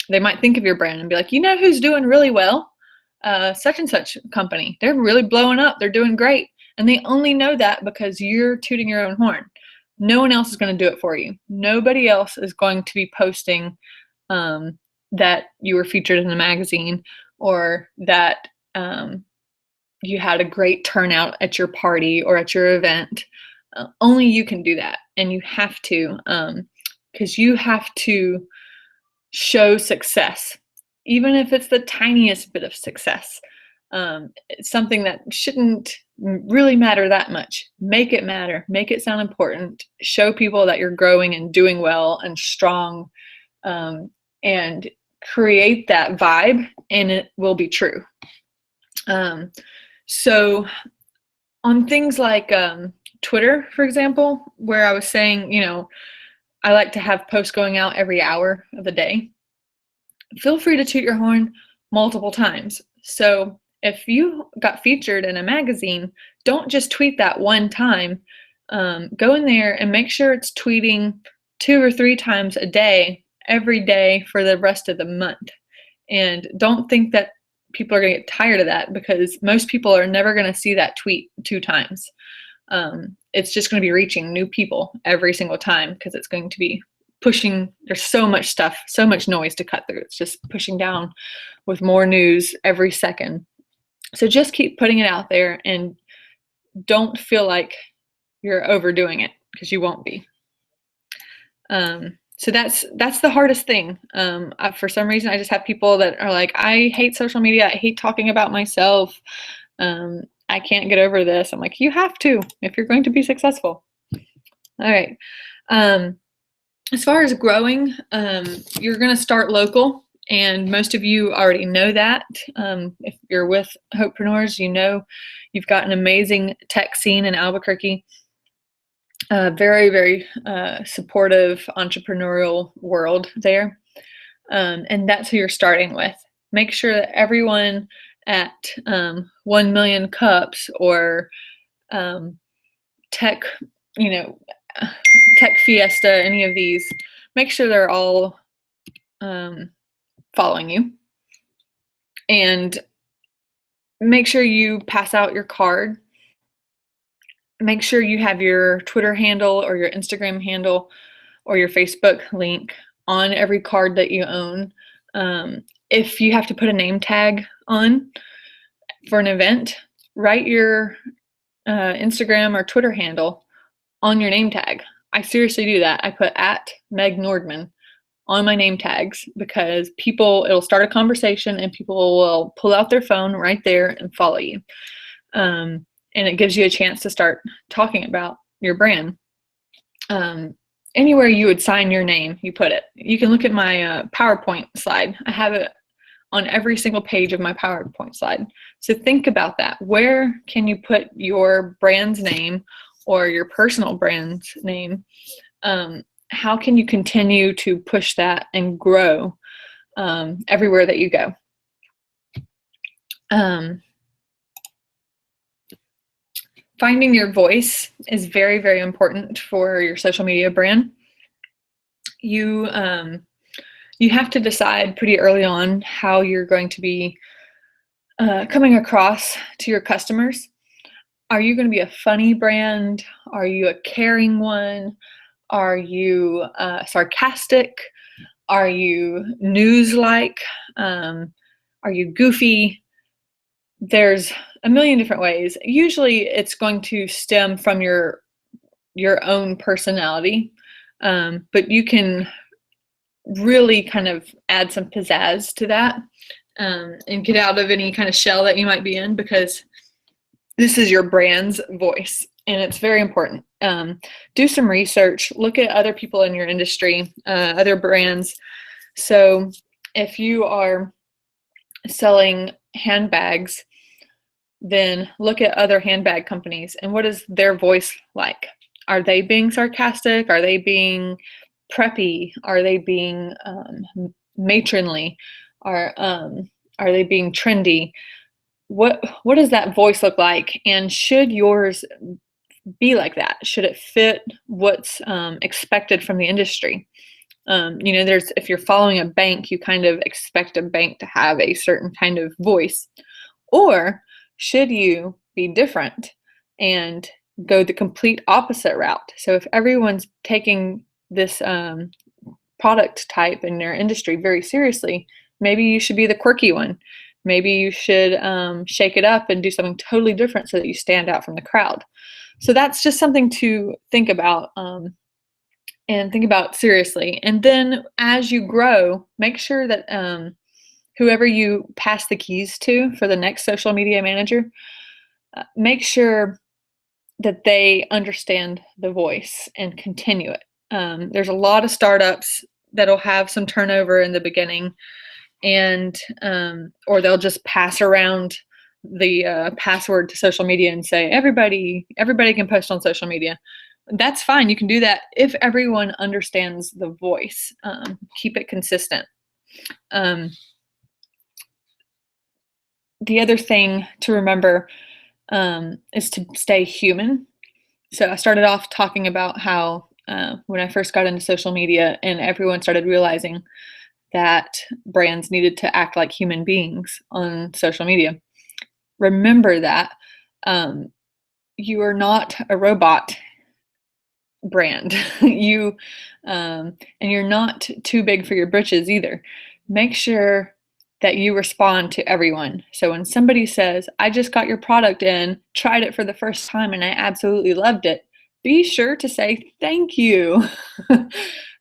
Speaker 2: might think of your brand and be like, you know who's doing really well? Such and such company. They're really blowing up. They're doing great. And they only know that because you're tooting your own horn. No one else is going to do it for you. Nobody else is going to be posting that you were featured in a magazine, or that you had a great turnout at your party or at your event. Only you can do that. And you have to, because you have to show success, even if it's the tiniest bit of success. It's something that shouldn't really matter that much. Make it matter. Make it sound important. Show people that you're growing and doing well and strong, and create that vibe, and it will be true. So on things like Twitter, for example, where I was saying, I like to have posts going out every hour of the day. Feel free to toot your horn multiple times. So if you got featured in a magazine, don't just tweet that one time. Go in there and make sure it's tweeting 2 or 3 times a day, every day for the rest of the month. And don't think that people are going to get tired of that, because most people are never going to see that tweet 2 times. It's just going to be reaching new people every single time, because it's going to be pushing. There's so much stuff, so much noise to cut through. It's just pushing down with more news every second. So just keep putting it out there, and don't feel like you're overdoing it, because you won't be. So that's the hardest thing. For some reason, I just have people that are like, I hate social media. I hate talking about myself. I can't get over this. I'm like, you have to, if you're going to be successful. All right. As far as growing, you're going to start local, And most of you already know that. If you're with Hopepreneurs, you know you've got an amazing tech scene in Albuquerque. Very, very supportive entrepreneurial world there. And that's who you're starting with. Make sure that everyone at 1 Million Cups or Tech, Tech Fiesta, any of these, make sure they're all following you. And make sure you pass out your card. Make sure you have your Twitter handle or your Instagram handle or your Facebook link on every card that you own. If you have to put a name tag on for an event, write your Instagram or Twitter handle on your name tag. I seriously do that. I put @Meg_Nordmann on my name tags because it'll start a conversation and people will pull out their phone right there and follow you. And it gives you a chance to start talking about your brand. Anywhere you would sign your name, you put it. You can look at my PowerPoint slide. I have it on every single page of my PowerPoint slide. So think about that. Where can you put your brand's name or your personal brand's name? How can you continue to push that and grow everywhere that you go? Finding your voice is very, very important for your social media brand. You have to decide pretty early on how you're going to be coming across to your customers. Are you going to be a funny brand? Are you a caring one? Are you sarcastic? Are you news-like? Are you goofy? There's a million different ways. Usually it's going to stem from your own personality, but you can really kind of add some pizzazz to that and get out of any kind of shell that you might be in, because this is your brand's voice and it's very important. Do some research, look at other people in your industry, other brands. So if you are selling handbags, then look at other handbag companies and what is their voice like? Are they being sarcastic? Are they being preppy? Are they being matronly? Are they being trendy? What does that voice look like? And should yours be like that? Should it fit what's expected from the industry? If you're following a bank, you kind of expect a bank to have a certain kind of voice. Or should you be different and go the complete opposite route? So if everyone's taking this product type in their industry very seriously, maybe you should be the quirky one. Maybe you should shake it up and do something totally different so that you stand out from the crowd. So that's just something to think about and think about seriously. And then as you grow, make sure that whoever you pass the keys to for the next social media manager, make sure that they understand the voice and continue it. There's a lot of startups that'll have some turnover in the beginning, and or they'll just pass around the password to social media and say everybody can post on social media. That's fine. You can do that if everyone understands the voice. Keep it consistent. The other thing to remember is to stay human. So I started off talking about how when I first got into social media and everyone started realizing that brands needed to act like human beings on social media. Remember that you are not a robot brand. And you're not too big for your britches either. Make sure that you respond to everyone. So when somebody says, I just got your product in, tried it for the first time, and I absolutely loved it, be sure to say thank you.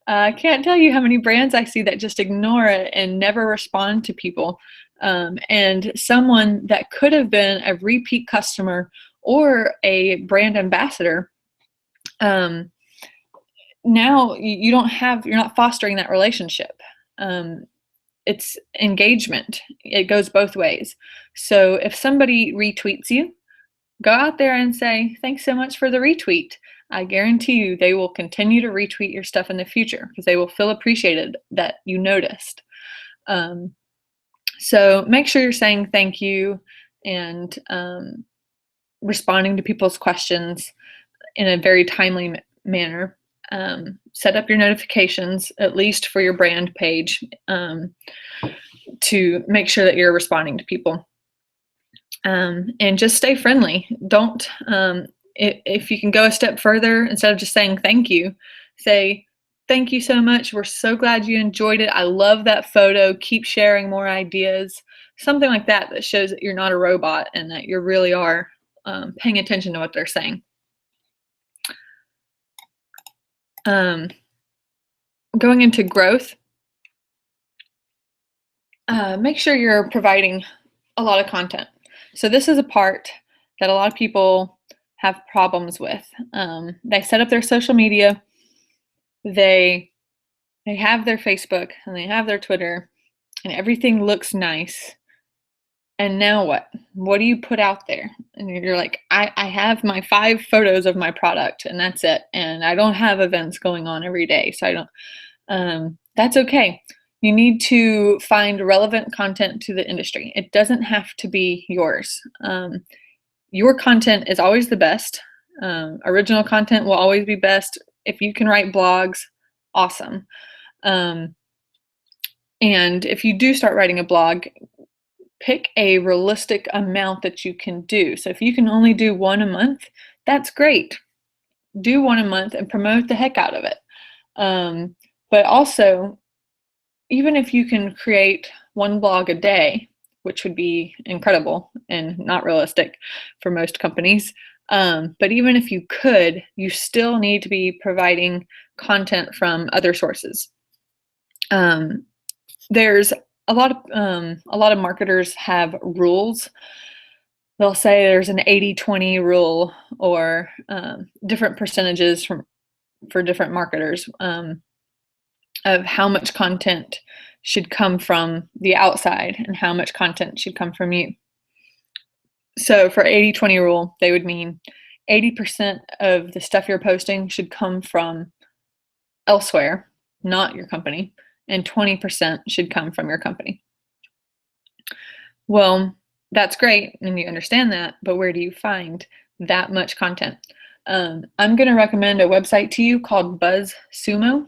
Speaker 2: I can't tell you how many brands I see that just ignore it and never respond to people. And someone that could have been a repeat customer or a brand ambassador, now you're not fostering that relationship. it's engagement. It goes both ways. So if somebody retweets you, go out there and say, thanks so much for the retweet. I guarantee you they will continue to retweet your stuff in the future because they will feel appreciated that you noticed. So make sure you're saying thank you and responding to people's questions in a very timely manner. Set up your notifications, at least for your brand page, to make sure that you're responding to people. And just stay friendly. Don't, if you can go a step further, instead of just saying thank you, say, thank you so much. We're so glad you enjoyed it. I love that photo. Keep sharing more ideas. Something like that that shows that you're not a robot and that you really are paying attention to what they're saying. Going into growth, make sure you're providing a lot of content. So this is a part that a lot of people have problems with. They set up their social media, they have their Facebook and they have their Twitter, and everything looks nice. And now what? What do you put out there? And you're like, I have my 5 photos of my product and that's it. And I don't have events going on every day. So I don't, that's okay. You need to find relevant content to the industry. It doesn't have to be yours. Your content is always the best. Original content will always be best. If you can write blogs, awesome. And if you do start writing a blog, pick a realistic amount that you can do. So if you can only do 1 a month, that's great. Do 1 a month and promote the heck out of it. But also, even if you can create 1 blog a day, which would be incredible and not realistic for most companies, but even if you could, you still need to be providing content from other sources. There's a lot of marketers have rules. They'll say there's an 80-20 rule, or different percentages for different marketers of how much content should come from the outside and how much content should come from you. So for 80-20 rule, they would mean 80% of the stuff you're posting should come from elsewhere, not your company, and 20% should come from your company. Well, that's great, and you understand that, but where do you find that much content? I'm going to recommend a website to you called BuzzSumo.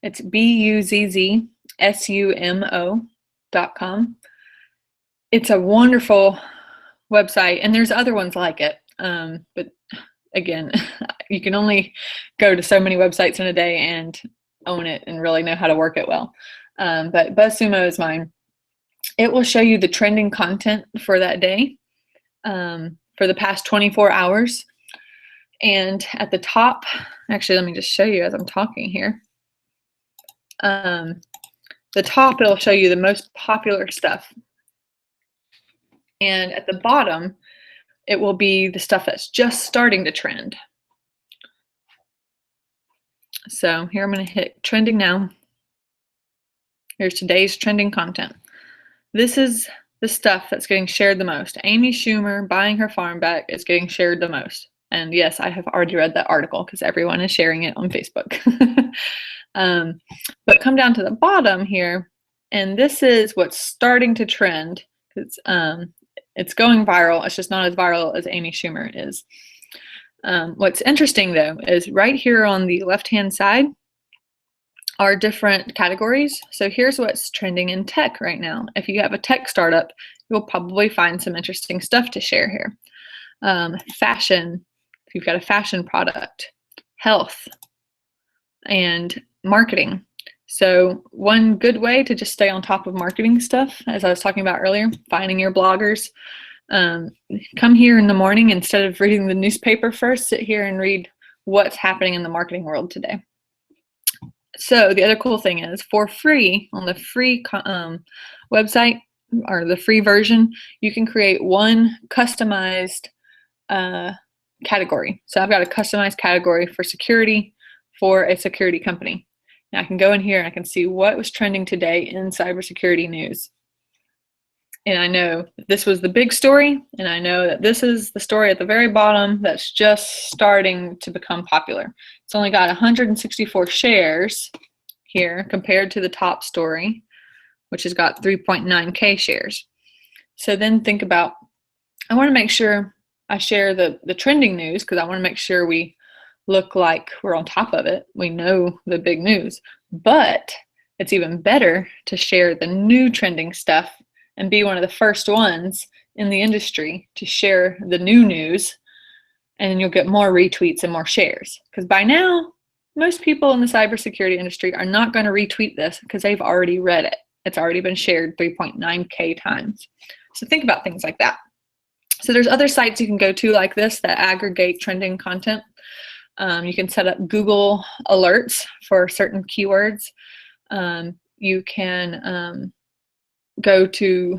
Speaker 2: It's BuzzSumo.com. It's a wonderful website, and there's other ones like it, but again, you can only go to so many websites in a day and own it and really know how to work it well. But BuzzSumo is mine. It will show you the trending content for that day, for the past 24 hours. And at the top, actually, let me just show you as I'm talking here. The top, it'll show you the most popular stuff. And at the bottom, it will be the stuff that's just starting to trend. So here I'm going to hit trending now. Here's today's trending content. This is the stuff that's getting shared the most. Amy Schumer buying her farm back is getting shared the most. And yes, I have already read that article because everyone is sharing it on Facebook. But come down to the bottom here, and this is what's starting to trend. It's going viral. It's just not as viral as Amy Schumer is. What's interesting though is right here on the left-hand side are different categories. So here's what's trending in tech right now. If you have a tech startup, you'll probably find some interesting stuff to share here. Fashion, if you've got a fashion product, health, and marketing. So one good way to just stay on top of marketing stuff, as I was talking about earlier, finding your bloggers. Come here in the morning, instead of reading the newspaper first, sit here and read what's happening in the marketing world today. So the other cool thing is, for free, on the free website, or the free version, you can create one customized category. So I've got a customized category for security for a security company. And I can go in here and I can see what was trending today in cybersecurity news. And I know that this was the big story, and I know that this is the story at the very bottom that's just starting to become popular. It's only got 164 shares here compared to the top story, which has got 3.9K shares. So then think about, I want to make sure I share the trending news, because I want to make sure we look like we're on top of it. We know the big news, but it's even better to share the new trending stuff and be one of the first ones in the industry to share the new news, and then you'll get more retweets and more shares. Because by now, most people in the cybersecurity industry are not going to retweet this because they've already read it. It's already been shared 3.9K times. So think about things like that. So there's other sites you can go to like this that aggregate trending content. You can set up Google alerts for certain keywords. You can go to,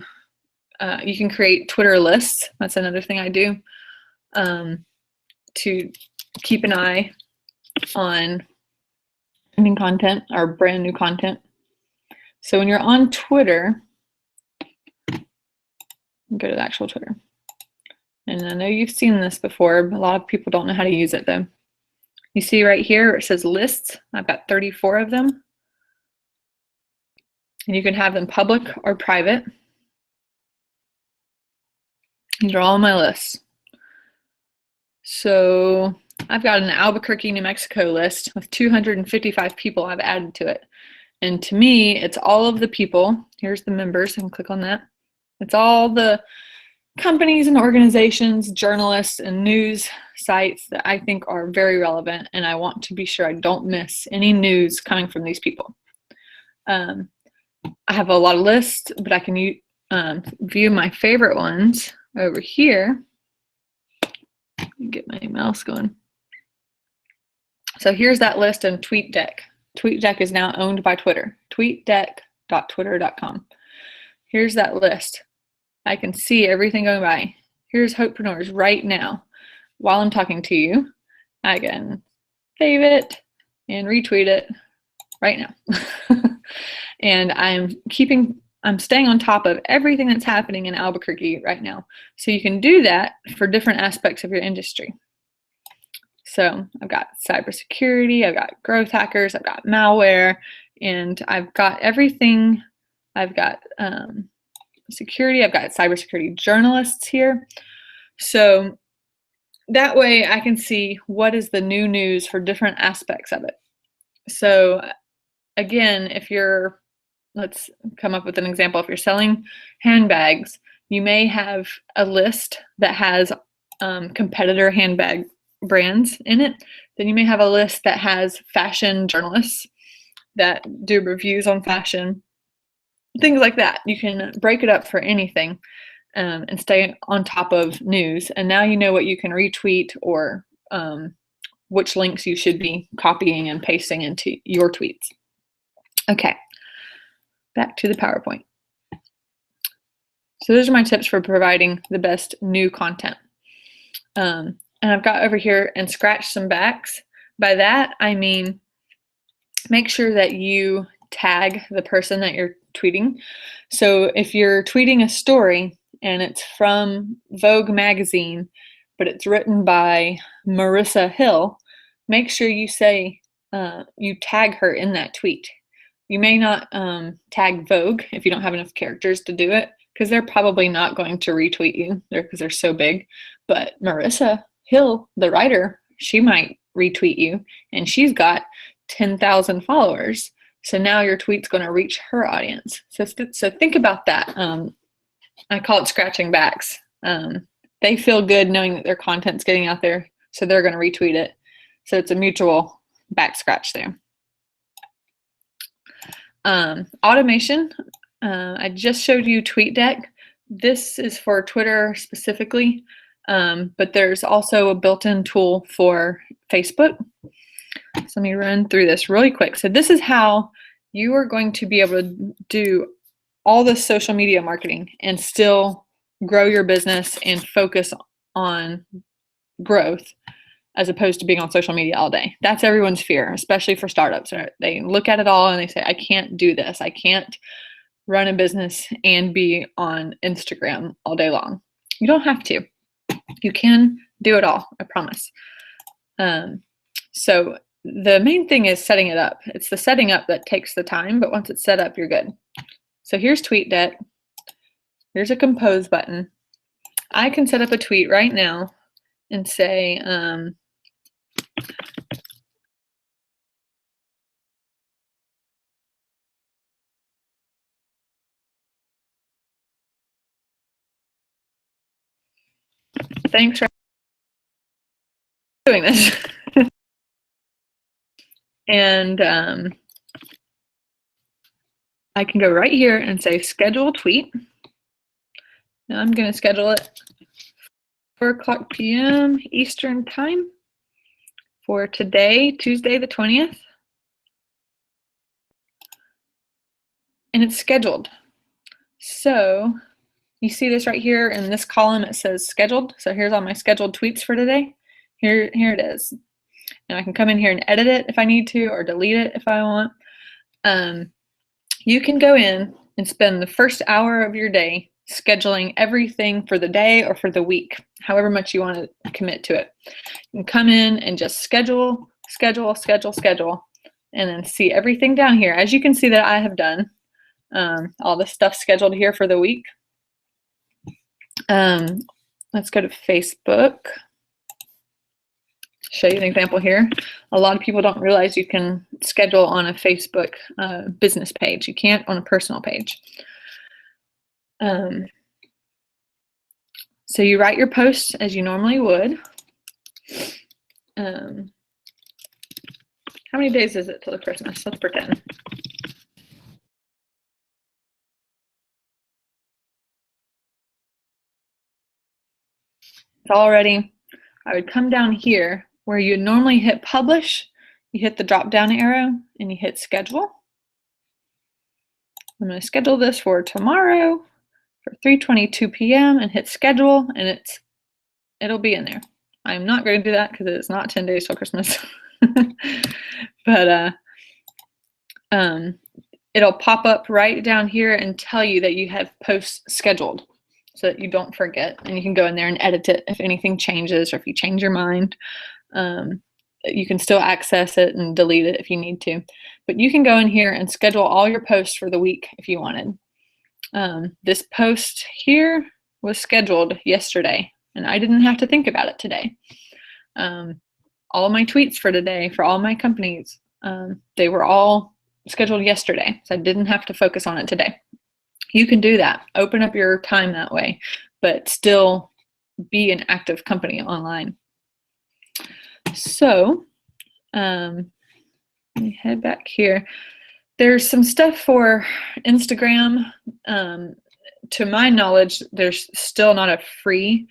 Speaker 2: you can create Twitter lists. That's another thing I do, to keep an eye on trending content or brand new content. So when you're on Twitter, go to the actual Twitter. And I know you've seen this before, but a lot of people don't know how to use it though. You see right here, it says lists. I've got 34 of them. And you can have them public or private. These are all my lists. So I've got an Albuquerque, New Mexico list with 255 people I've added to it. And to me, it's all of the people. Here's the members. I can click on that. It's all the companies and organizations, journalists, and news sites that I think are very relevant, and I want to be sure I don't miss any news coming from these people. I have a lot of lists, but I can view my favorite ones over here. Get my mouse going. So here's that list in TweetDeck. TweetDeck is now owned by Twitter. TweetDeck.twitter.com. Here's that list. I can see everything going by. Here's Hotepreneurs right now. While I'm talking to you, I can save it and retweet it right now. And I'm staying on top of everything that's happening in Albuquerque right now. So you can do that for different aspects of your industry. So I've got cybersecurity, I've got growth hackers, I've got malware, and I've got everything. I've got security, I've got cybersecurity journalists here. So that way I can see what is the new news for different aspects of it. So again, if you're, let's come up with an example. If you're selling handbags, you may have a list that has competitor handbag brands in it. Then you may have a list that has fashion journalists that do reviews on fashion, things like that. You can break it up for anything and stay on top of news. And now you know what you can retweet or which links you should be copying and pasting into your tweets. Okay, back to the PowerPoint. So those are my tips for providing the best new content. And I've got over here and scratch some backs. By that, I mean, make sure that you tag the person that you're tweeting. So if you're tweeting a story and it's from Vogue magazine, but it's written by Marissa Hill, make sure you say, you tag her in that tweet. You may not tag Vogue if you don't have enough characters to do it, because they're probably not going to retweet you because they're so big. But Marissa Hill, the writer, she might retweet you, and she's got 10,000 followers. So now your tweet's going to reach her audience. So think about that. I call it scratching backs. They feel good knowing that their content's getting out there, so they're going to retweet it. So it's a mutual back scratch there. Automation. I just showed you TweetDeck. This is for Twitter specifically, but there's also a built-in tool for Facebook. So let me run through this really quick. So this is how you are going to be able to do all the social media marketing and still grow your business and focus on growth. as opposed to being on social media all day. That's everyone's fear, especially for startups. They look at it all and they say, I can't do this. I can't run a business and be on Instagram all day long. You don't have to. You can do it all, I promise. So the main thing is setting it up. It's the setting up that takes the time, but once it's set up, you're good. So here's TweetDeck. Here's a compose button. I can set up a tweet right now and say, thanks for doing this. And I can go right here and say schedule tweet. Now I'm going to schedule it 4:00 p.m. Eastern time for today, Tuesday the 20th. And it's scheduled. So you see this right here in this column, it says scheduled. So here's all my scheduled tweets for today. Here it is. And I can come in here and edit it if I need to, or delete it if I want. You can go in and spend the first hour of your day scheduling everything for the day or for the week, however much you want to commit to it. You can come in and just schedule, and then see everything down here. As you can see that I have done, all the stuff scheduled here for the week. Let's go to Facebook. Show you an example here. A lot of people don't realize you can schedule on a Facebook business page. You can't on a personal page. So you write your posts as you normally would. How many days is it till Christmas? Let's pretend. It's all ready. I would come down here where you normally hit publish. You hit the drop down arrow and you hit schedule. I'm going to schedule this for tomorrow for 3:22 p.m. and hit schedule, and it'll be in there. I'm not going to do that because it's not 10 days till Christmas. But it'll pop up right down here and tell you that you have posts scheduled so that you don't forget, and you can go in there and edit it if anything changes or if you change your mind. You can still access it and delete it if you need to. But you can go in here and schedule all your posts for the week if you wanted. This post here was scheduled yesterday, and I didn't have to think about it today. All my tweets for today, for all my companies, they were all scheduled yesterday, so I didn't have to focus on it today. You can do that. Open up your time that way, but still be an active company online. So let me head back here. There's some stuff for Instagram. To my knowledge, there's still not a free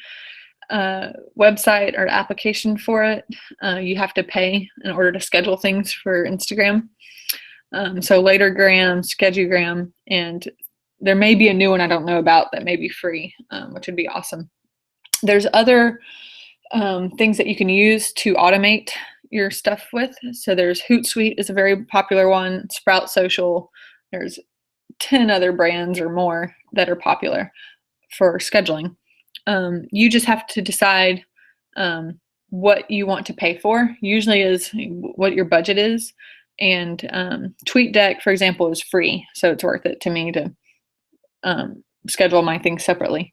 Speaker 2: website or application for it. You have to pay in order to schedule things for Instagram. So Latergram, Schedugram, and there may be a new one I don't know about that may be free, which would be awesome. There's other things that you can use to automate your stuff with. So there's Hootsuite is a very popular one, Sprout Social. There's 10 other brands or more that are popular for scheduling. You just have to decide what you want to pay for. Usually is what your budget is. And TweetDeck, for example, is free. So it's worth it to me to schedule my things separately.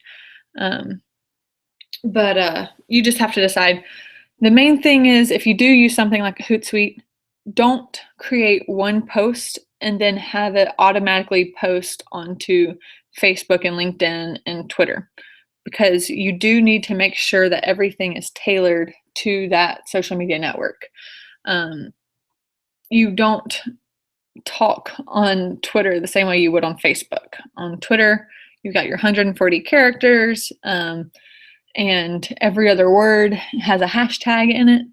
Speaker 2: But you just have to decide. The main thing is if you do use something like a Hootsuite, don't create one post and then have it automatically post onto Facebook and LinkedIn and Twitter, because you do need to make sure that everything is tailored to that social media network. You don't talk on Twitter the same way you would on Facebook. On Twitter, you've got your 140 characters, and every other word has a hashtag in it.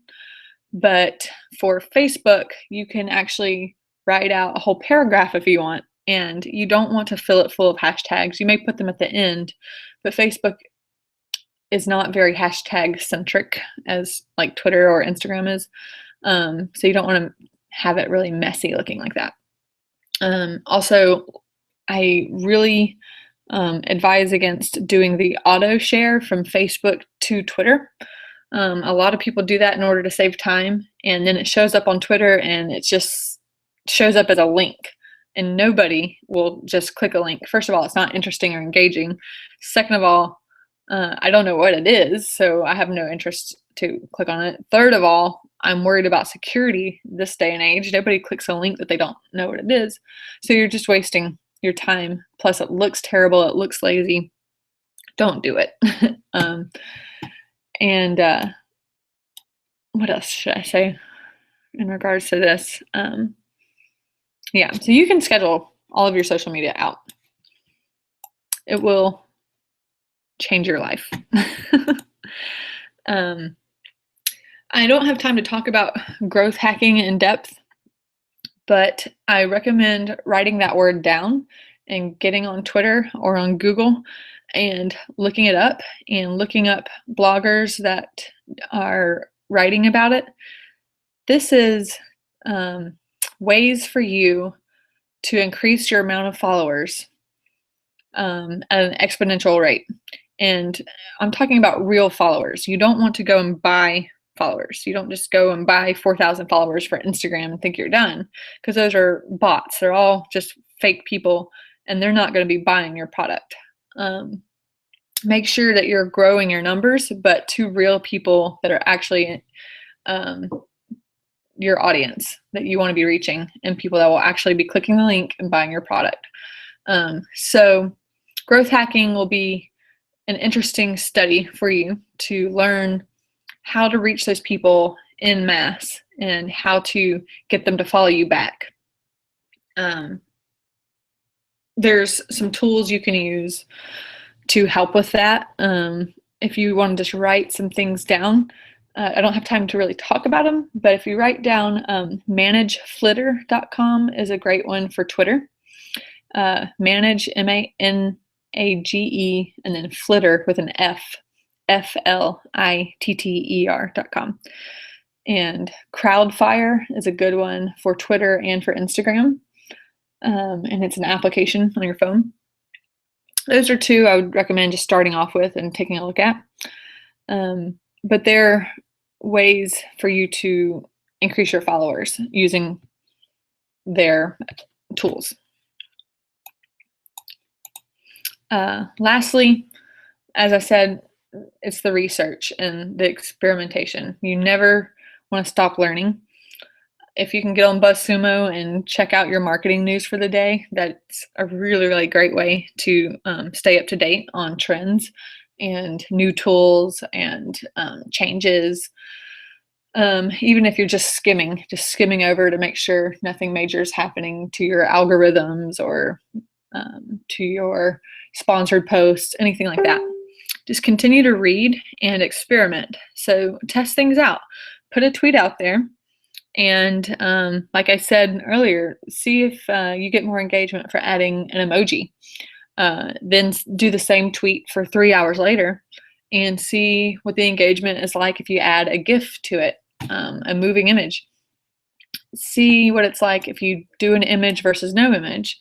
Speaker 2: But for Facebook, you can actually write out a whole paragraph if you want, and you don't want to fill it full of hashtags. You may put them at the end, but Facebook is not very hashtag centric as like Twitter or Instagram is. So you don't want to have it really messy looking like that. Also, I really advise against doing the auto share from Facebook to Twitter. A lot of people do that in order to save time, and then it shows up on Twitter and it just shows up as a link, and nobody will just click a link. First of all, it's not interesting or engaging. Second of all, I don't know what it is, so I have no interest to click on it. Third of all, I'm worried about security this day and age. Nobody clicks a link that they don't know what it is. So you're just wasting your time. Plus it looks terrible. It looks lazy. Don't do it. What else should I say in regards to this? Yeah, so you can schedule all of your social media out. It will change your life. I don't have time to talk about growth hacking in depth, but I recommend writing that word down and getting on Twitter or on Google and looking it up and looking up bloggers that are writing about it. This is ways for you to increase your amount of followers at an exponential rate. And I'm talking about real followers. You don't want to go and buy followers. You don't just go and buy 4,000 followers for Instagram and think you're done, because those are bots. They're all just fake people, and they're not going to be buying your product. Make sure that you're growing your numbers, but to real people that are actually your audience that you want to be reaching, and people that will actually be clicking the link and buying your product. So growth hacking will be an interesting study for you to learn how to reach those people en masse and how to get them to follow you back. There's some tools you can use to help with that. If you want to just write some things down, I don't have time to really talk about them, but if you write down manageflitter.com is a great one for Twitter. Manage, M-A-N-A-G-E, and then flitter with an F, F-L-I-T-T-E-R.com. And Crowdfire is a good one for Twitter and for Instagram. And it's an application on your phone. Those are two I would recommend just starting off with and taking a look at. But they're ways for you to increase your followers using their tools. Lastly, as I said, it's the research and the experimentation. You never want to stop learning. If you can get on BuzzSumo and check out your marketing news for the day, that's a really, really great way to stay up to date on trends and new tools and changes. Even if you're just skimming over to make sure nothing major is happening to your algorithms or to your sponsored posts, anything like that. Just continue to read and experiment. So test things out. Put a tweet out there. And like I said earlier, see if you get more engagement for adding an emoji. Then do the same tweet for 3 hours later and see what the engagement is like if you add a GIF to it, a moving image. See what it's like if you do an image versus no image,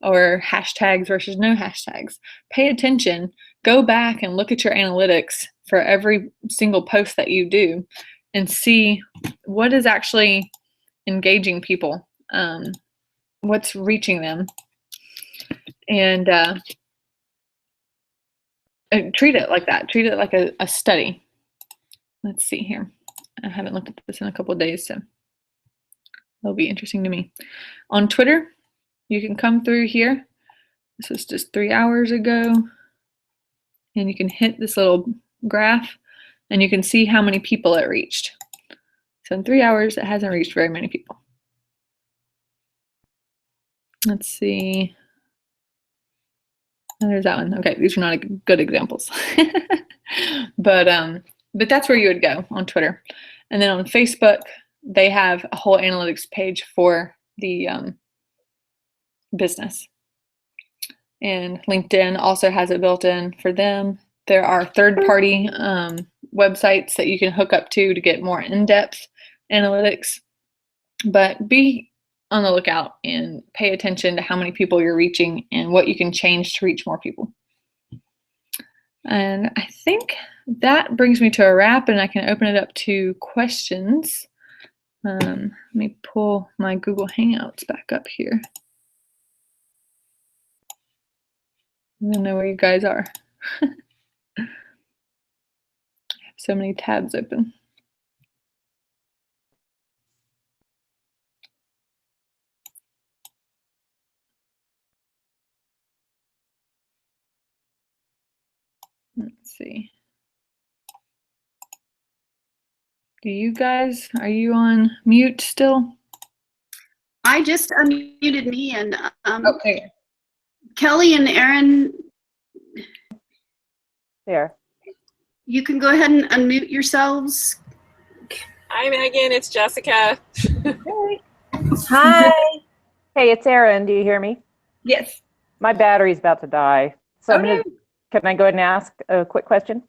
Speaker 2: or hashtags versus no hashtags. Pay attention. Go back and look at your analytics for every single post that you do and see what is actually engaging people, what's reaching them, and treat it like that. Treat it like a study. Let's see here. I haven't looked at this in a couple of days, so it'll be interesting to me. On Twitter, you can come through here. This was just 3 hours ago. And you can hit this little graph and you can see how many people it reached. So in 3 hours, it hasn't reached very many people. Let's see. Oh, there's that one. Okay, these are not good examples. But that's where you would go on Twitter. And then on Facebook, they have a whole analytics page for the business. And LinkedIn also has it built in for them. there are third-party websites that you can hook up to get more in-depth analytics. But be on the lookout and pay attention to how many people you're reaching and what you can change to reach more people. And I think that brings me to a wrap, and I can open it up to questions. Let me pull my Google Hangouts back up here. I don't know where you guys are. I have so many tabs open. Let's see. Do you guys, are you on mute still?
Speaker 1: I just unmuted me, and
Speaker 2: Okay.
Speaker 1: Kelly and Aaron,
Speaker 3: There.
Speaker 1: you can go ahead and unmute yourselves.
Speaker 5: Hi, Megan. It's Jessica.
Speaker 4: Hi.
Speaker 3: Hey, it's Erin. Do you hear me?
Speaker 2: Yes.
Speaker 3: My battery's about to die. So
Speaker 2: Oh, no.
Speaker 3: can I go ahead and ask a quick question?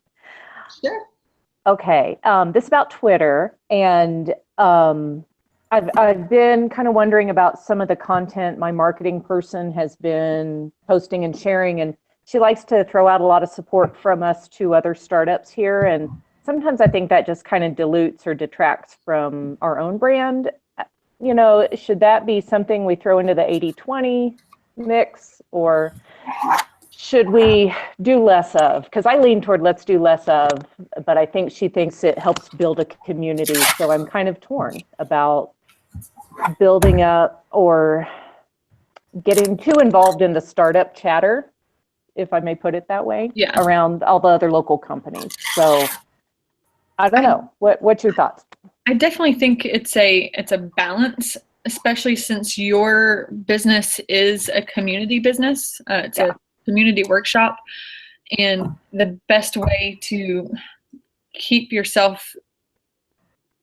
Speaker 2: Sure.
Speaker 3: Okay, this is about Twitter, and I've been kind of wondering about some of the content my marketing person has been posting and sharing, and she likes to throw out a lot of support from us to other startups here, and sometimes I think that just kind of dilutes or detracts from our own brand. You know, should that be something we throw into the 80-20 mix, or should we do less of? Because I lean toward let's do less of, but I think she thinks it helps build a community. So I'm kind of torn about building up or getting too involved in the startup chatter, if I may put it that way,
Speaker 2: Yeah.
Speaker 3: around all the other local companies. So I don't know. What's your thoughts?
Speaker 2: I definitely think it's a balance, especially since your business is a community business. It's a community workshop, and the best way to keep yourself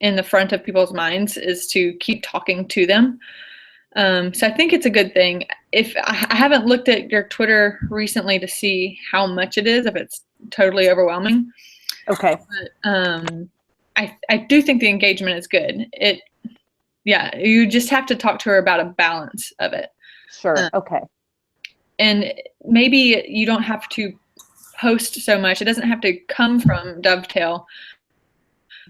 Speaker 2: in the front of people's minds is to keep talking to them. So I think it's a good thing. If I haven't looked at your Twitter recently to see how much it is, if it's totally overwhelming.
Speaker 3: Okay.
Speaker 2: But I do think the engagement is good. You just have to talk to her about a balance of it.
Speaker 3: Sure. Okay.
Speaker 2: And maybe you don't have to post so much. It doesn't have to come from Dovetail,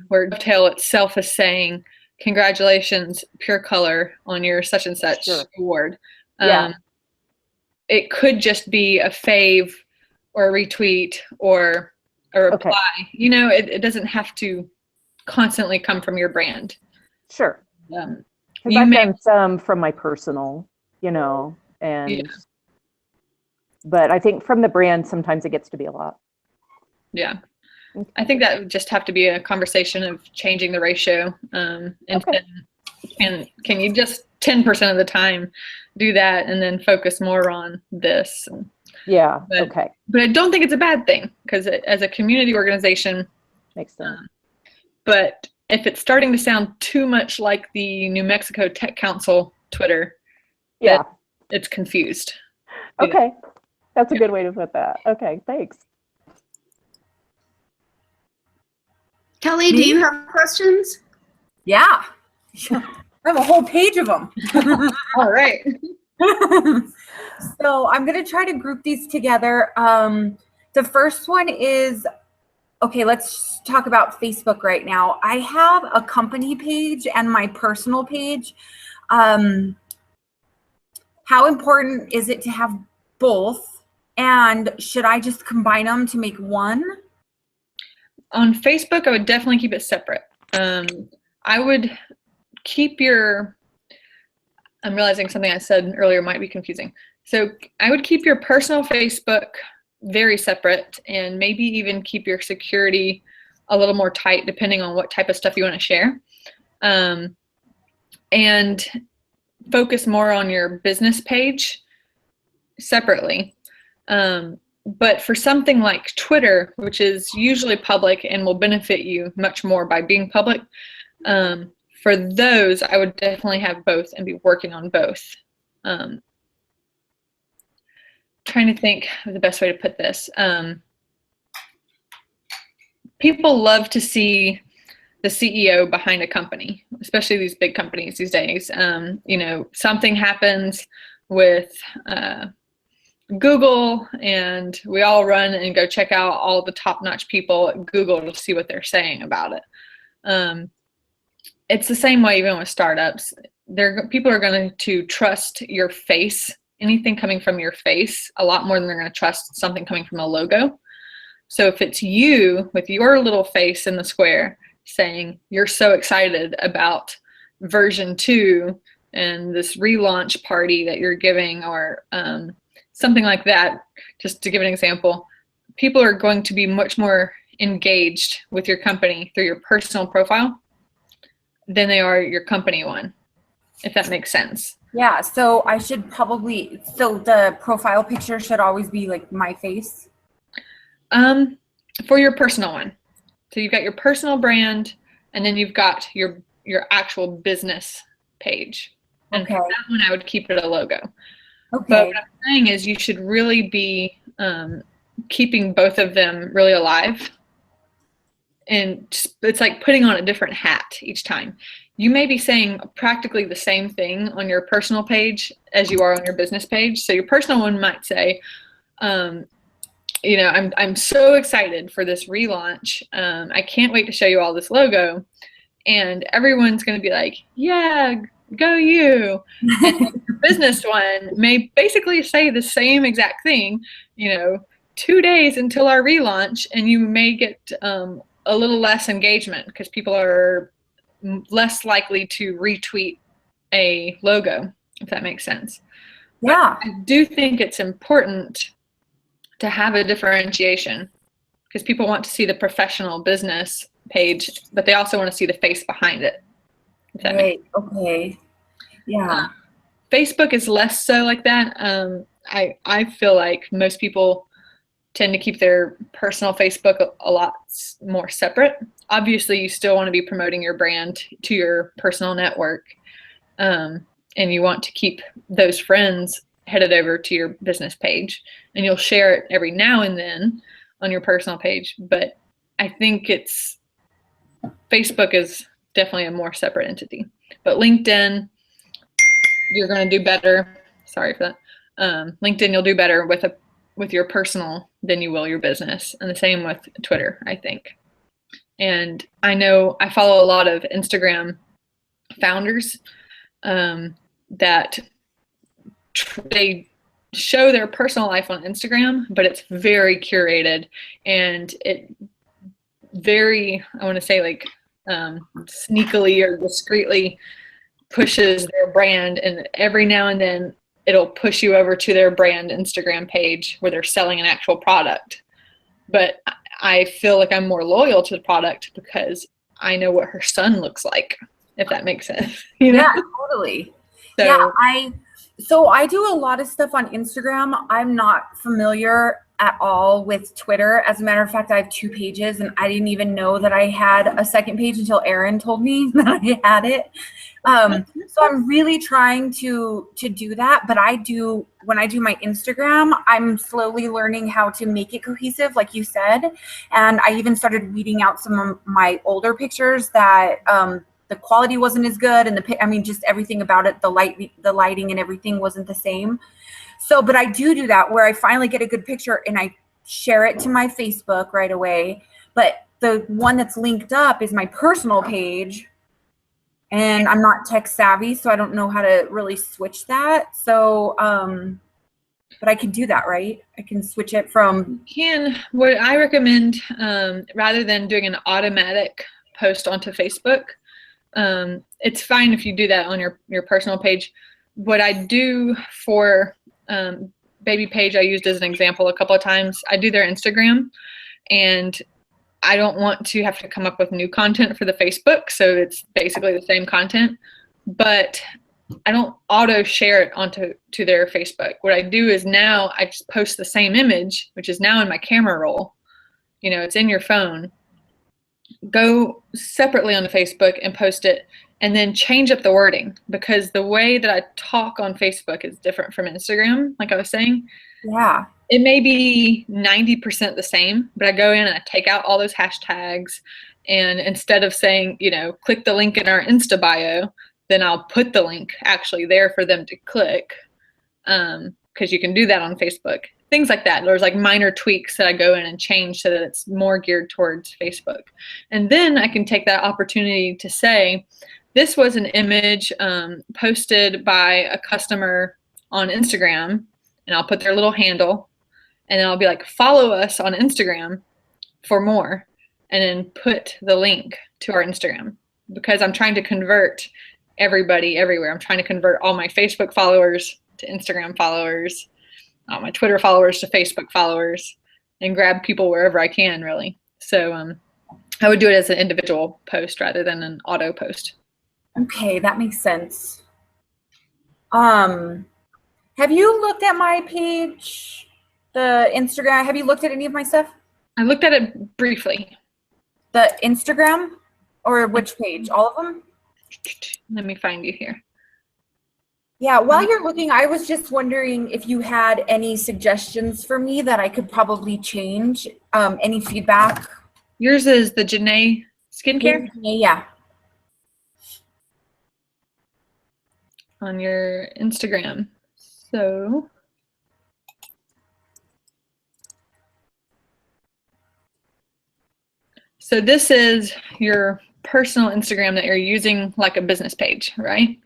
Speaker 2: where Dovetail itself is saying, congratulations, Pure Color, on your such and such award.
Speaker 3: Yeah.
Speaker 2: It could just be a fave or a retweet or a reply.
Speaker 3: Okay.
Speaker 2: You know, it doesn't have to constantly come from your brand.
Speaker 3: Sure.
Speaker 2: You
Speaker 3: I've
Speaker 2: may,
Speaker 3: done some from my personal, you know, and
Speaker 2: Yeah.
Speaker 3: but I think from the brand, sometimes it gets to be a lot.
Speaker 2: yeah. I think that would just have to be a conversation of changing the ratio. And
Speaker 3: Okay.
Speaker 2: can you just 10% of the time do that and then focus more on this?
Speaker 3: Yeah.
Speaker 2: But-
Speaker 3: Okay.
Speaker 2: But I don't think it's a bad thing, because as a community organization,
Speaker 3: Makes sense.
Speaker 2: but if it's starting to sound too much like the New Mexico Tech Council Twitter,
Speaker 3: Yeah.
Speaker 2: it's confused.
Speaker 3: Okay. That's a good way to put that. Okay. Thanks.
Speaker 1: Kelly, do you have questions?
Speaker 4: Yeah. I have a whole page of them.
Speaker 2: All right.
Speaker 4: So I'm going to try to group these together. The first one is, okay, let's talk about Facebook right now. I have a company page and my personal page. How important is it to have both? And should I just combine them to make one?
Speaker 2: On Facebook, I would definitely keep it separate. I would keep I'm realizing something I said earlier might be confusing. So I would keep your personal Facebook very separate, and maybe even keep your security a little more tight depending on what type of stuff you want to share. And focus more on your business page separately. But for something like Twitter, which is usually public and will benefit you much more by being public, for those, I would definitely have both and be working on both. Trying to think of the best way to put this. people love to see the CEO behind a company, especially these big companies these days. Something happens with Google, and we all run and go check out all the top-notch people at Google to see what they're saying about it. It's the same way even with startups. People are going to trust your face, anything coming from your face, a lot more than they're going to trust something coming from a logo. So if it's you with your little face in the square saying you're so excited about version 2 and this relaunch party that you're giving, or something like that, just to give an example, people are going to be much more engaged with your company through your personal profile than they are your company one, if that makes sense.
Speaker 4: Yeah, so the profile picture should always be like my face.
Speaker 2: For your personal one. So you've got your personal brand, and then you've got your actual business page. And
Speaker 4: Okay.
Speaker 2: for that one, I would keep it a logo.
Speaker 4: Okay.
Speaker 2: But what I'm saying is you should really be keeping both of them really alive. And it's like putting on a different hat each time. You may be saying practically the same thing on your personal page as you are on your business page. So your personal one might say, I'm so excited for this relaunch. I can't wait to show you all this logo. And everyone's going to be like, yeah, go you. And your business one may basically say the same exact thing, 2 days until our relaunch, and you may get a little less engagement because people are less likely to retweet a logo, if that makes sense.
Speaker 4: Yeah.
Speaker 2: But I do think it's important to have a differentiation because people want to see the professional business page, but they also want to see the face behind it. If that makes sense.
Speaker 4: Okay. Yeah.
Speaker 2: Facebook is less so like that. I feel like most people tend to keep their personal Facebook a lot more separate. Obviously, you still want to be promoting your brand to your personal network, and you want to keep those friends headed over to your business page, and you'll share it every now and then on your personal page. But I think Facebook is definitely a more separate entity. But LinkedIn, you're going to do better. Sorry for that. LinkedIn, you'll do better with your personal than you will your business, and the same with Twitter, I think. And I know I follow a lot of Instagram founders that they show their personal life on Instagram, but it's very curated, and it very, I want to say, like sneakily or discreetly pushes their brand, and every now and then it'll push you over to their brand Instagram page where they're selling an actual product. But I feel like I'm more loyal to the product because I know what her son looks like, if that makes sense.
Speaker 4: Yeah, totally.
Speaker 2: So,
Speaker 4: yeah, So I do a lot of stuff on Instagram. I'm not familiar at all with Twitter. As a matter of fact, I have 2 pages, and I didn't even know that I had a second page until Erin told me that I had it. So I'm really trying to do that. But when I do my Instagram, I'm slowly learning how to make it cohesive, like you said. And I even started weeding out some of my older pictures that the quality wasn't as good, and just everything about it, the lighting and everything wasn't the same. So, but I do that where I finally get a good picture and I share it to my Facebook right away. But the one that's linked up is my personal page, and I'm not tech savvy, so I don't know how to really switch that. So, but I can do that, right? I can switch it from.
Speaker 2: What I recommend, rather than doing an automatic post onto Facebook, it's fine if you do that on your personal page. What I do for Baby Page, I used as an example a couple of times. I do their Instagram, and I don't want to have to come up with new content for the Facebook, so it's basically the same content, but I don't auto share it onto their Facebook. What I do is now I just post the same image, which is now in my camera roll. It's in your phone. Go separately on the Facebook and post it and then change up the wording, because the way that I talk on Facebook is different from Instagram, like I was saying.
Speaker 4: Yeah.
Speaker 2: It may be 90% the same, but I go in and I take out all those hashtags, and instead of saying, click the link in our Insta bio, then I'll put the link actually there for them to click, because you can do that on Facebook. Things like that. There's like minor tweaks that I go in and change so that it's more geared towards Facebook. And then I can take that opportunity to say, this was an image posted by a customer on Instagram, and I'll put their little handle, and then I'll be like, follow us on Instagram for more, and then put the link to our Instagram, because I'm trying to convert everybody everywhere. I'm trying to convert all my Facebook followers to Instagram followers, all my Twitter followers to Facebook followers, and grab people wherever I can, really. So I would do it as an individual post rather than an auto post.
Speaker 4: Okay, that makes sense. Have you looked at my page, the Instagram? Have you looked at any of my stuff?
Speaker 2: I looked at it briefly.
Speaker 4: The Instagram, or which page? All of them?
Speaker 2: Let me find you here.
Speaker 4: Yeah, while you're looking, I was just wondering if you had any suggestions for me that I could probably change. Any feedback?
Speaker 2: Yours is the Janae Skincare
Speaker 4: Yeah.
Speaker 2: on your Instagram. So this is your personal Instagram that you're using like a business page, right?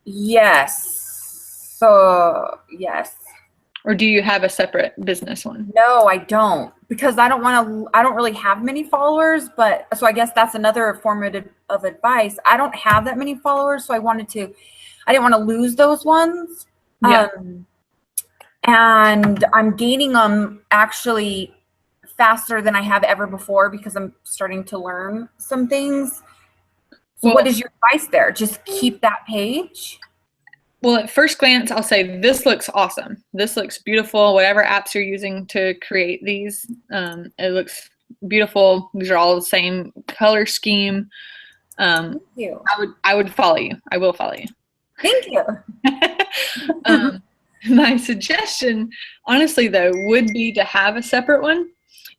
Speaker 4: Yes. So, yes.
Speaker 2: Or do you have a separate business one?
Speaker 4: No, I don't, because I don't really have many followers, but so I guess that's another form of advice. I don't have that many followers, so I didn't want to lose those ones.
Speaker 2: Yeah.
Speaker 4: And I'm gaining them actually faster than I have ever before, because I'm starting to learn some things. So
Speaker 2: Well,
Speaker 4: what is your advice there? Just keep that page?
Speaker 2: Well, at first glance, I'll say this looks awesome. This looks beautiful. Whatever apps you're using to create these, it looks beautiful. These are all the same color scheme.
Speaker 4: Thank you.
Speaker 2: I would follow you. I will follow you.
Speaker 4: Thank you.
Speaker 2: My suggestion, honestly, though, would be to have a separate one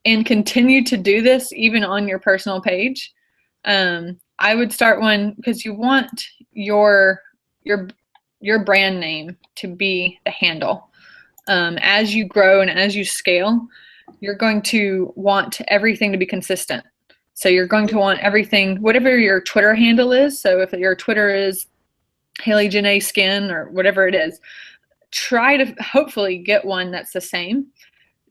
Speaker 2: and continue to do this even on your personal page. I would start one because you want your brand name to be the handle. As you grow and as you scale, you're going to want everything to be consistent. So you're going to want everything, whatever your Twitter handle is. So if your Twitter is Haley Janae Skin or whatever it is, try to hopefully get one that's the same.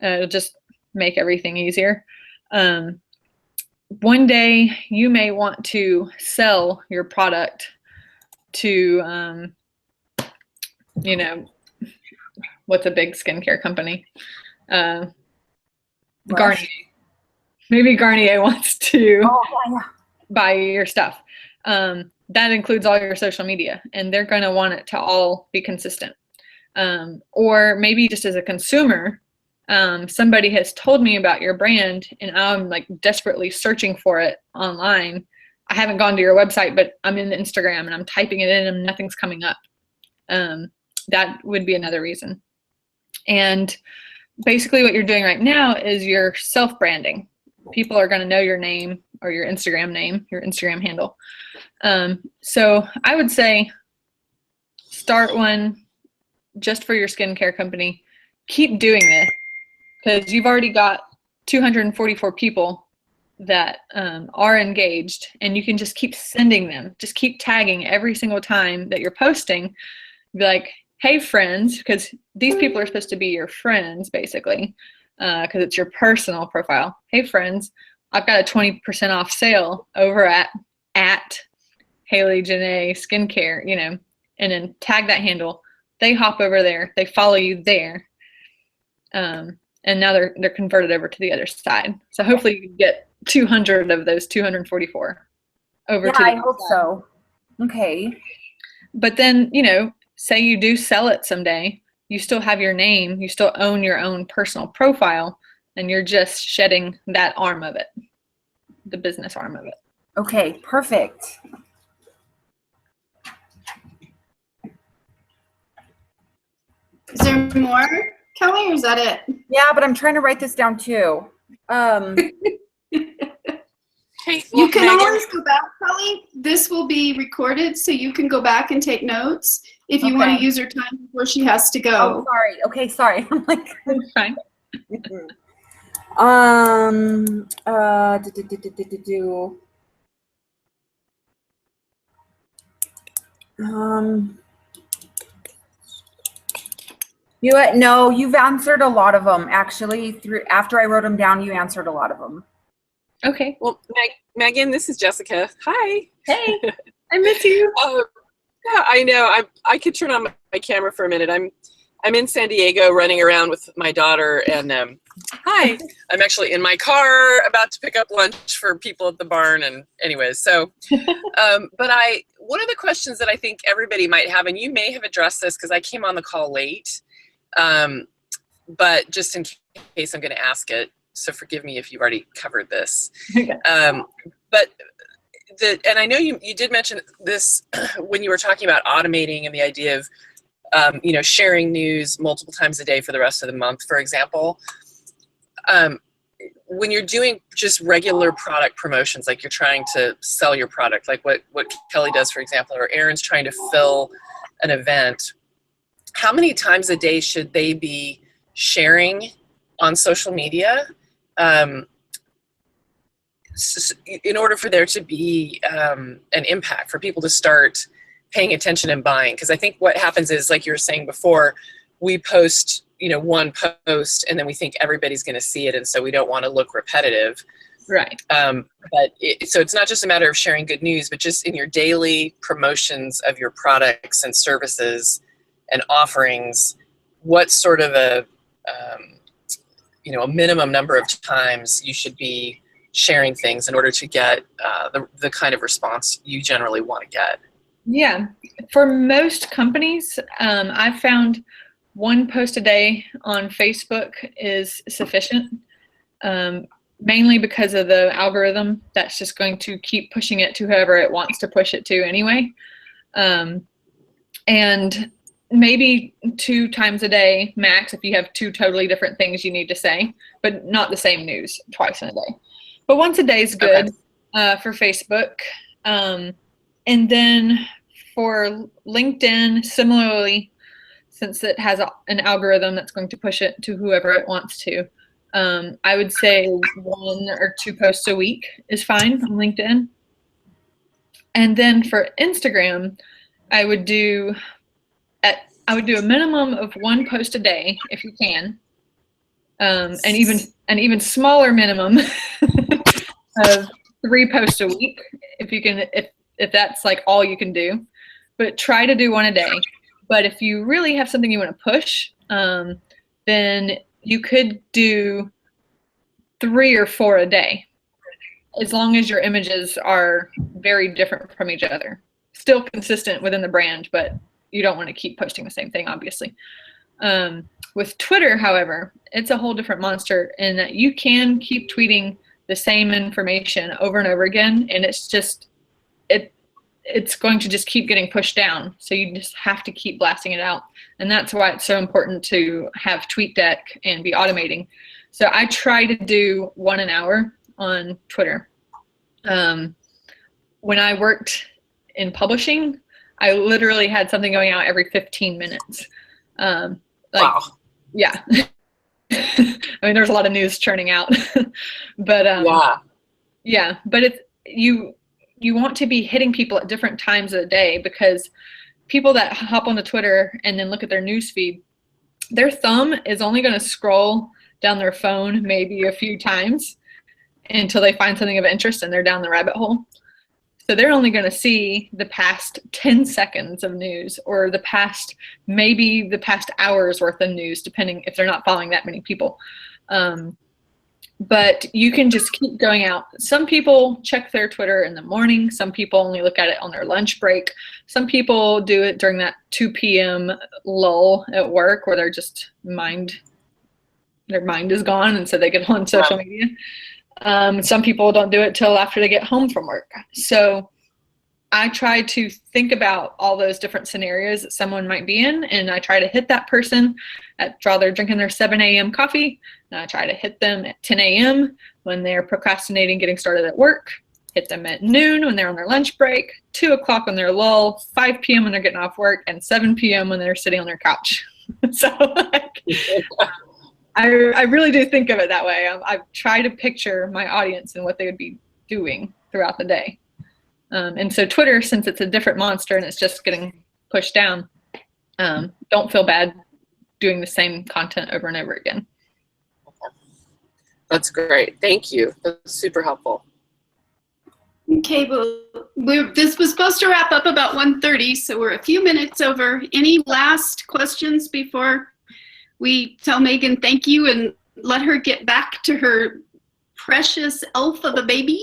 Speaker 2: It'll just make everything easier. One day you may want to sell your product to, what's a big skincare company? Garnier. Maybe Garnier wants to buy your stuff. That includes all your social media, and they're going to want it to all be consistent. Or maybe just as a consumer, somebody has told me about your brand and I'm like desperately searching for it online. I haven't gone to your website, but I'm in Instagram and I'm typing it in and nothing's coming up. That would be another reason. And basically what you're doing right now is you're self-branding. People are going to know your name or your Instagram name, your Instagram handle. So I would say start one just for your skincare company. Keep doing this because you've already got 244 people that are engaged, and you can just keep sending them. Just keep tagging every single time that you're posting. Be like, hey, friends, because these people are supposed to be your friends, basically, because it's your personal profile. Hey, friends, I've got a 20% off sale over at Haley Janae Skincare, and then tag that handle. They hop over there. They follow you there. And now they're converted over to the other side. So hopefully you can get 200 of those 244 over to the
Speaker 4: I
Speaker 2: other
Speaker 4: hope
Speaker 2: side.
Speaker 4: so. Okay.
Speaker 2: But then, say you do sell it someday, you still have your name, you still own your own personal profile, and you're just shedding that arm of it, the business arm of it.
Speaker 4: Okay, perfect.
Speaker 1: Is there more, Kelly, or is that it?
Speaker 4: Yeah, but I'm trying to write this down too.
Speaker 5: Hey,
Speaker 1: You can
Speaker 5: Meagan,
Speaker 1: always go back, Kelly. This will be recorded, so you can go back and take notes if you want
Speaker 4: Okay.
Speaker 1: to use her time before she has to
Speaker 4: Oh,
Speaker 1: go.
Speaker 4: sorry. Okay, sorry. I'm like,
Speaker 2: It's fine.
Speaker 4: do. No, you've answered a lot of them actually. After I wrote them down, you answered a lot of them.
Speaker 2: Okay.
Speaker 5: well, Megan, this is Jessica. Hi.
Speaker 2: Hey, I miss you.
Speaker 5: Yeah, I know. I could turn on my camera for a minute. I'm in San Diego running around with my daughter, and hi. I'm actually in my car about to pick up lunch for people at the barn, and anyways, so but one of the questions that I think everybody might have, and you may have addressed this because I came on the call late, but just in case I'm going to ask it, so forgive me if you've already covered this.
Speaker 2: Okay.
Speaker 5: But and I know you did mention this when you were talking about automating and the idea of sharing news multiple times a day for the rest of the month, for example. When you're doing just regular product promotions, like you're trying to sell your product, like what Kelly does, for example, or Erin's trying to fill an event, how many times a day should they be sharing on social media in order for there to be an impact, for people to start paying attention and buying? Because I think what happens is, like you were saying before, we post one post and then we think everybody's going to see it, and so we don't want to look repetitive.
Speaker 2: Right.
Speaker 5: So it's not just a matter of sharing good news, but just in your daily promotions of your products and services and offerings, what sort of a minimum number of times you should be sharing things in order to get the kind of response you generally want to get.
Speaker 2: Yeah. For most companies, I've found one post a day on Facebook is sufficient, mainly because of the algorithm that's just going to keep pushing it to whoever it wants to push it to anyway. And maybe 2 times a day max if you have 2 totally different things you need to say, but not the same news twice in a day. But once a day is good. For Facebook. And then for LinkedIn, similarly, since it has an algorithm that's going to push it to whoever it wants to, I would say 1 or 2 posts a week is fine on LinkedIn. And then for Instagram, I would do a minimum of 1 post a day if you can, and even smaller minimum of 3 posts a week if you can, if that's like all you can do. But try to do 1 a day. But if you really have something you want to push, then you could do 3 or 4 a day, as long as your images are very different from each other. Still consistent within the brand, but you don't want to keep posting the same thing, obviously. With Twitter, however, it's a whole different monster in that you can keep tweeting the same information over and over again, and it's going to just keep getting pushed down. So you just have to keep blasting it out. And that's why it's so important to have TweetDeck and be automating. So I try to do 1 an hour on Twitter. When I worked in publishing, I literally had something going out every 15 minutes.
Speaker 5: Wow.
Speaker 2: Yeah. I mean, there's a lot of news churning out, but yeah, but it's, you want to be hitting people at different times of the day, because people that hop onto Twitter and then look at their news feed, their thumb is only going to scroll down their phone maybe a few times until they find something of interest and they're down the rabbit hole. So they're only going to see the past 10 seconds of news, or maybe the past hour's worth of news, depending if they're not following that many people. But you can just keep going out. Some people check their Twitter in the morning. Some people only look at it on their lunch break. Some people do it during that 2 p.m. lull at work where their mind is gone, and so they get on social media. Some people don't do it till after they get home from work. So I try to think about all those different scenarios that someone might be in, and I try to hit that person while they're drinking their 7 a.m. coffee, and I try to hit them at 10 a.m. when they're procrastinating getting started at work, hit them at noon when they're on their lunch break, 2 o'clock when they're lull, 5 p.m. when they're getting off work, and 7 p.m. when they're sitting on their couch. So like, I really do think of it that way. I try to picture my audience and what they would be doing throughout the day. And so Twitter, since it's a different monster and it's just getting pushed down, don't feel bad doing the same content over and over again.
Speaker 5: That's great. Thank you. That's super helpful.
Speaker 1: Okay, well, this was supposed to wrap up about 1:30, so we're a few minutes over. Any last questions before we tell Meagan thank you and let her get back to her precious elf of a baby?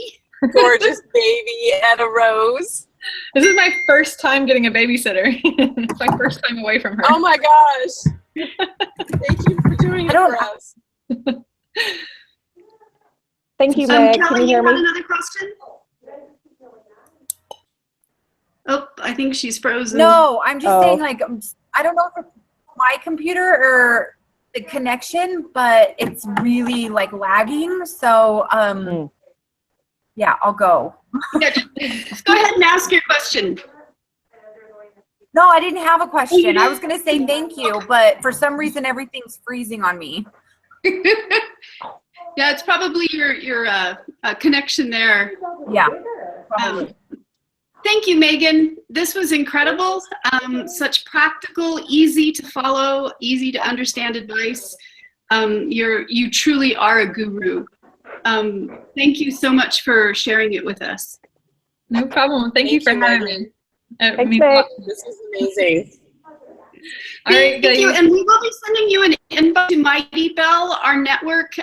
Speaker 5: Gorgeous baby and a rose.
Speaker 2: This is my first time getting a babysitter. It's my first time away from her.
Speaker 5: Oh my gosh. Thank you for doing it for us.
Speaker 3: Thank you, Meg. Can
Speaker 1: Kelly,
Speaker 3: you hear
Speaker 1: you had
Speaker 3: me?
Speaker 1: another question? Oh, I think she's frozen.
Speaker 4: No, I'm just
Speaker 3: Oh.
Speaker 4: saying, like, I don't know if it's my computer or the connection, but it's really like lagging. So, yeah, I'll go.
Speaker 1: Yeah, just go ahead and ask your question.
Speaker 4: No, I didn't have a question. I was going to say thank you, but for some reason, everything's freezing on me.
Speaker 1: Yeah, it's probably your connection there.
Speaker 4: Yeah.
Speaker 1: Thank you, Meagan. This was incredible. Such practical, easy to follow, easy to understand advice. You truly are a guru. Thank you so much for sharing it with us.
Speaker 2: No problem. Thank you for having me.
Speaker 3: Thanks, Meg.
Speaker 5: This is amazing.
Speaker 2: All right,
Speaker 1: Thank you,
Speaker 2: guys.
Speaker 1: and we will be sending you an invite to Mighty Bell, our network.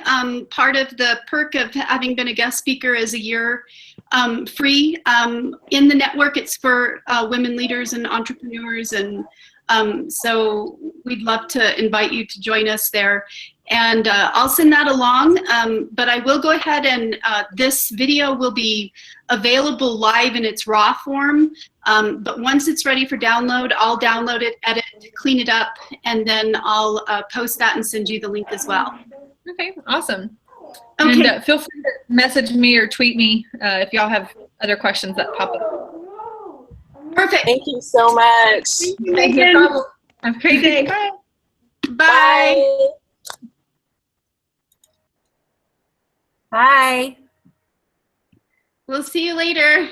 Speaker 1: Part of the perk of having been a guest speaker is a year free. In the network, it's for women leaders and entrepreneurs, and so we'd love to invite you to join us there. And I'll send that along, but I will go ahead and this video will be available live in its raw form. But once it's ready for download, I'll download it, edit, clean it up, and then I'll post that and send you the link as well.
Speaker 2: Okay, awesome.
Speaker 1: Okay.
Speaker 2: And feel free to message me or tweet me if y'all have other questions that pop up.
Speaker 1: Perfect.
Speaker 5: Thank you so much.
Speaker 1: Thank you,
Speaker 2: No
Speaker 1: Meagan.
Speaker 2: problem. Have a great day. Bye.
Speaker 1: Bye.
Speaker 4: Bye.
Speaker 1: We'll see you later.